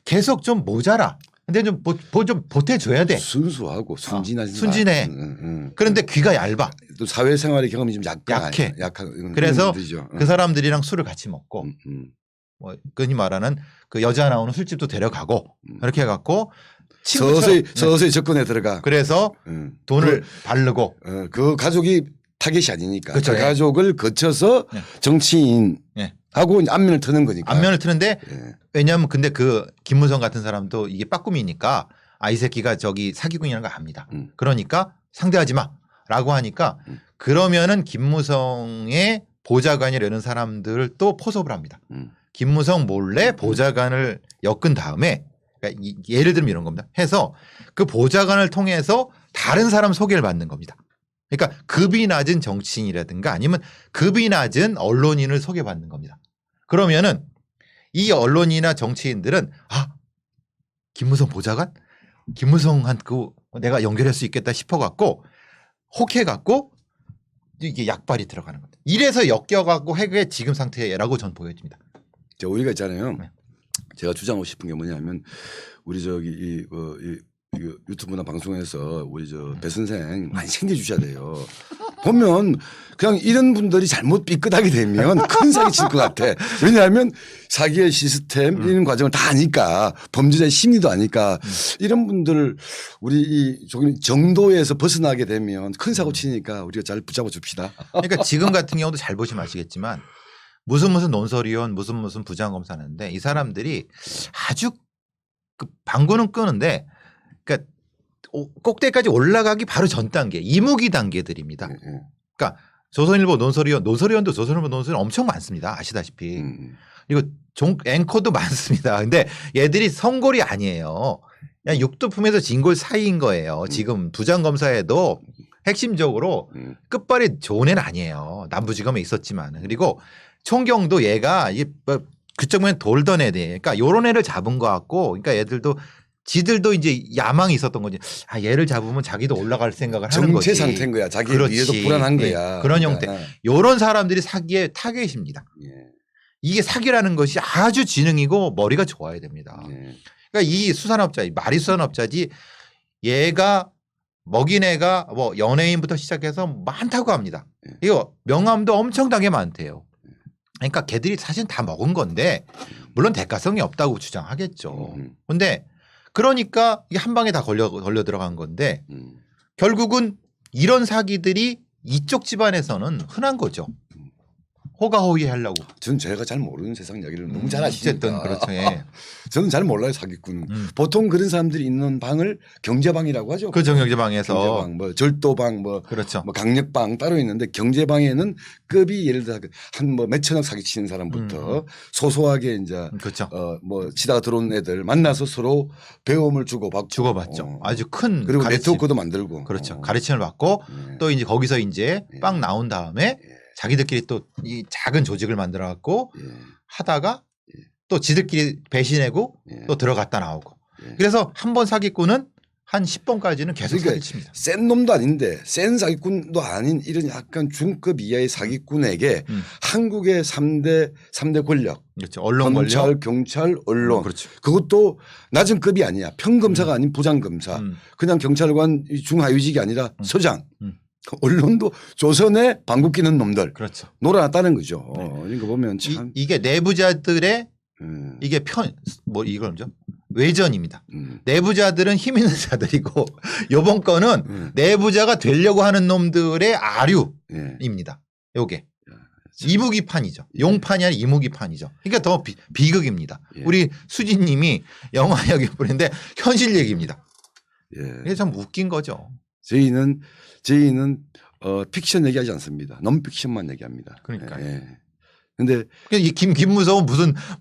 계속 좀 모자라. 근데 좀 보태줘야 돼. 순수하고 순진해. 그런데 귀가 얇아. 또 사회생활의 경험이 좀 약해. 약한 그래서 그 사람들이랑 술을 같이 먹고 뭐 흔히 말하는 그 여자 나오는 술집도 데려가고 이렇게 해갖고 서서히 접근해 들어가. 그래서 돈을 바르고 그 가족이 타겟이 아니니까. 그렇죠. 그 가족을 거쳐서 정치인 하고 안면을 트는 거니까. 안면을 트는데 왜냐하면 근데 그 김무성 같은 사람도 이게 빠꿈이니까 아 이 새끼가 저기 사기꾼이라는 걸 압니다. 그러니까 상대하지 마라고 하니까 그러면은 김무성의 보좌관이라는 사람들을 또 포섭을 합니다. 김무성 몰래 보좌관을 엮은 다음에 그러니까 예를 들면 이런 겁니다. 해서 그 보좌관을 통해서 다른 사람 소개를 받는 겁니다. 그러니까 급이 낮은 정치인이라든가 아니면 급이 낮은 언론인을 소개받는 겁니다. 그러면은 이 언론이나 정치인들은 아 김무성 보좌관? 김무성한테 내가 연결할 수 있겠다 싶어갖고 혹해갖고 이게 약발이 들어가는 겁니다. 이래서 엮여갖고 핵의 지금 상태라고 전 보여집니다. 우리가 있잖아요. 제가 주장하고 싶은 게 뭐냐면 우리 저기 유튜브나 방송에서 우리 배 선생 많이 챙겨주셔야 돼요. 보면 그냥 이런 분들이 잘못 삐끗하게 되면 큰 사기 칠 것 같아. 왜냐하면 사기의 시스템 이런 과정을 다 아니까 범죄자의 심리도 아니까 이런 분들 우리 조금 정도에서 벗어나게 되면 큰 사고 치니까 우리가 잘 붙잡아 줍시다. 그러니까 지금 같은 경우도 잘 보시면 아시겠지만 무슨 논설위원 무슨 부장검사 하는데 이 사람들이 아주 그 방구는 끄는데 그러니까 꼭대기까지 올라가기 바로 전 단계 이무기 단계들입니다. 그러니까 조선일보 논설위원도 조선일보 논설위원 엄청 많습니다. 아시다시피. 그리고 앵커도 많습니다. 근데 얘들이 성골이 아니에요. 그냥 육두품에서 진골 사이인 거예요. 지금 부장검사에도 핵심적으로 끝발이 좋은 애는 아니에요. 남부지검에 있었지만. 그리고 총경도 얘가 그쪽면 돌던 애들. 그러니까 요런 애를 잡은 것 같고 그러니까 얘들도 지들도 이제 야망이 있었던 거지. 아 얘를 잡으면 자기도 올라갈 생각을 하는 거지. 정체 상태인 거야. 자기 위에도 불안한 거야. 그런 형태. 요런 사람들이 사기의 타겟입니다. 이게 사기라는 것이 아주 지능이고 머리가 좋아야 됩니다. 그러니까 이 수산업자, 마리 수산업자지 얘가 먹인 애가 뭐 연예인부터 시작해서 많다고 합니다. 이거 명함도 엄청나게 많대요. 그러니까 걔들이 사실 다 먹은 건데 물론 대가성이 없다고 주장하겠죠. 근데 그러니까 이게 한 방에 다 걸려 들어간 건데 결국은 이런 사기들이 이쪽 집안에서는 흔한 거죠. 호가호위 하려고. 저는 제가 잘 모르는 세상 이야기를 너무 잘 아시니까. 그렇죠. 예. 저는 잘 몰라요 사기꾼. 보통 그런 사람들이 있는 방을 경제방이라고 하죠. 그 경제방에서 경제방, 뭐 절도방, 그렇죠. 뭐 강력방 따로 있는데 경제방에는 급이 예를 들어 한 뭐 몇천억 사기치는 사람부터 소소하게 이제 그렇죠. 뭐 치다가 들어온 애들 만나서 서로 배움을 주고받죠. 아주 큰 그리고 가르침. 네트워크도 만들고. 그렇죠. 가르침을 받고 또 이제 거기서 이제 빵 나온 다음에 자기들끼리 또 이 작은 조직을 만들어 갖고 하다가 또 지들끼리 배신하고 또 들어갔다 나오고. 그래서 한 번 사기꾼은 한 10번까지는 계속 그러니까 사기칩니다. 센 놈도 아닌데 센 사기꾼도 아닌 이런 약간 중급 이하의 사기꾼에게 한국의 3대 권력, 그렇죠. 언론 검찰, 권력, 경찰, 언론. 그렇죠. 그것도 낮은 급이 아니야. 평검사가 아닌 부장검사. 그냥 경찰관 중하위직이 아니라 서장. 언론도 조선에 방귀 끼는 놈들. 그렇죠. 놀아놨다는 거죠. 이거 보면 참. 이게 내부자들의 이게 이걸 뭐죠? 외전입니다. 내부자들은 힘 있는 자들이고 요번 거는 내부자가 되려고 하는 놈들의 아류입니다. 요게 이무기판이죠. 용판이 아니라 이무기판이죠. 그러니까 더 비극입니다. 우리 수진님이 영화 얘기 뿐인데 현실 얘기입니다. 이게 참 웃긴 거죠. 저희는 픽션 얘기하지 않습니다. 논픽션만 얘기합니다. 그러니까요. 근데 이 김무성은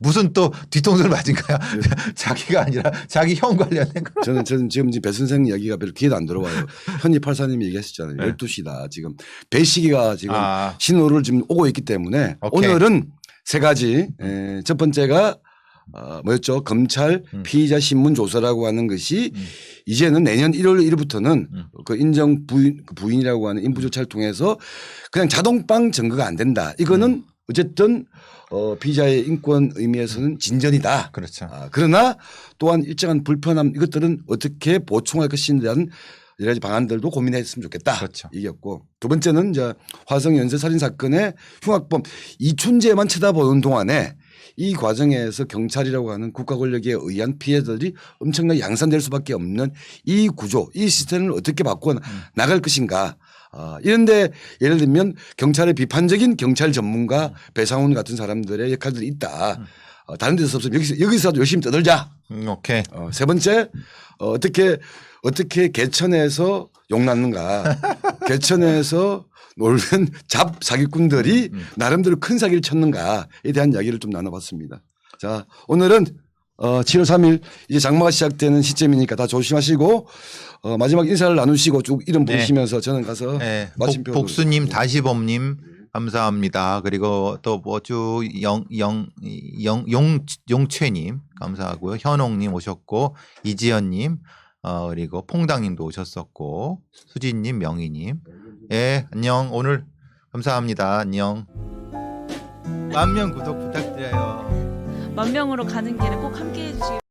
무슨 또 뒤통수를 맞은 거야. 자기가 아니라 자기 형 관련된 거. 저는 지금 배 선생 이야기가 별로 귀에도 안 들어와요. 현이 84님이 얘기하셨잖아요. 12시다. 지금 배시기가 지금 신호를 지금 오고 있기 때문에 오케이. 오늘은 세 가지. 첫 번째가 뭐였죠? 검찰 피의자 신문 조사라고 하는 것이 이제는 내년 1월 1일부터는 그 인정 부인이라고 하는 인부 조차를 통해서 그냥 자동빵 증거가 안 된다. 이거는 어쨌든 피의자의 인권 의미에서는 진전이다. 그렇죠. 그러나 또한 일정한 불편함 이것들은 어떻게 보충할 것인에 대한 여러 가지 방안들도 고민했으면 좋겠다. 그렇죠. 이겼고 두 번째는 이제 화성 연쇄 살인 사건의 흉악범 이춘재만 쳐다보는 동안에 이 과정에서 경찰이라고 하는 국가 권력에 의한 피해들이 엄청나게 양산될 수밖에 없는 이 구조, 이 시스템을 어떻게 바꿔 나갈 것인가. 이런데 예를 들면 경찰의 비판적인 경찰 전문가 배상훈 같은 사람들의 역할들이 있다. 다른 데서 없으면 여기서라도 열심히 떠들자. 오케이. 세 번째 어떻게 개천에서 욕 낳는가. 개천에서 놀던 잡 사기꾼들이 나름대로 큰 사기를 쳤는가에 대한 이야기를 좀 나눠봤습니다. 자, 오늘은 7월 3일 이제 장마가 시작되는 시점이니까 다 조심하시고 마지막 인사를 나누시고 쭉 이름 부르시면서 저는 가서 마침표 복수님 다시범님 감사합니다. 그리고 또 뭐주 용채님 감사하고요. 현옥님 오셨고 이지연님 그리고 퐁당님도 오셨었고 수진님 명희님 안녕 오늘 감사합니다. 안녕. 10,000명 구독 부탁드려요. 10,000명으로 가는 길에 꼭 함께 해주시기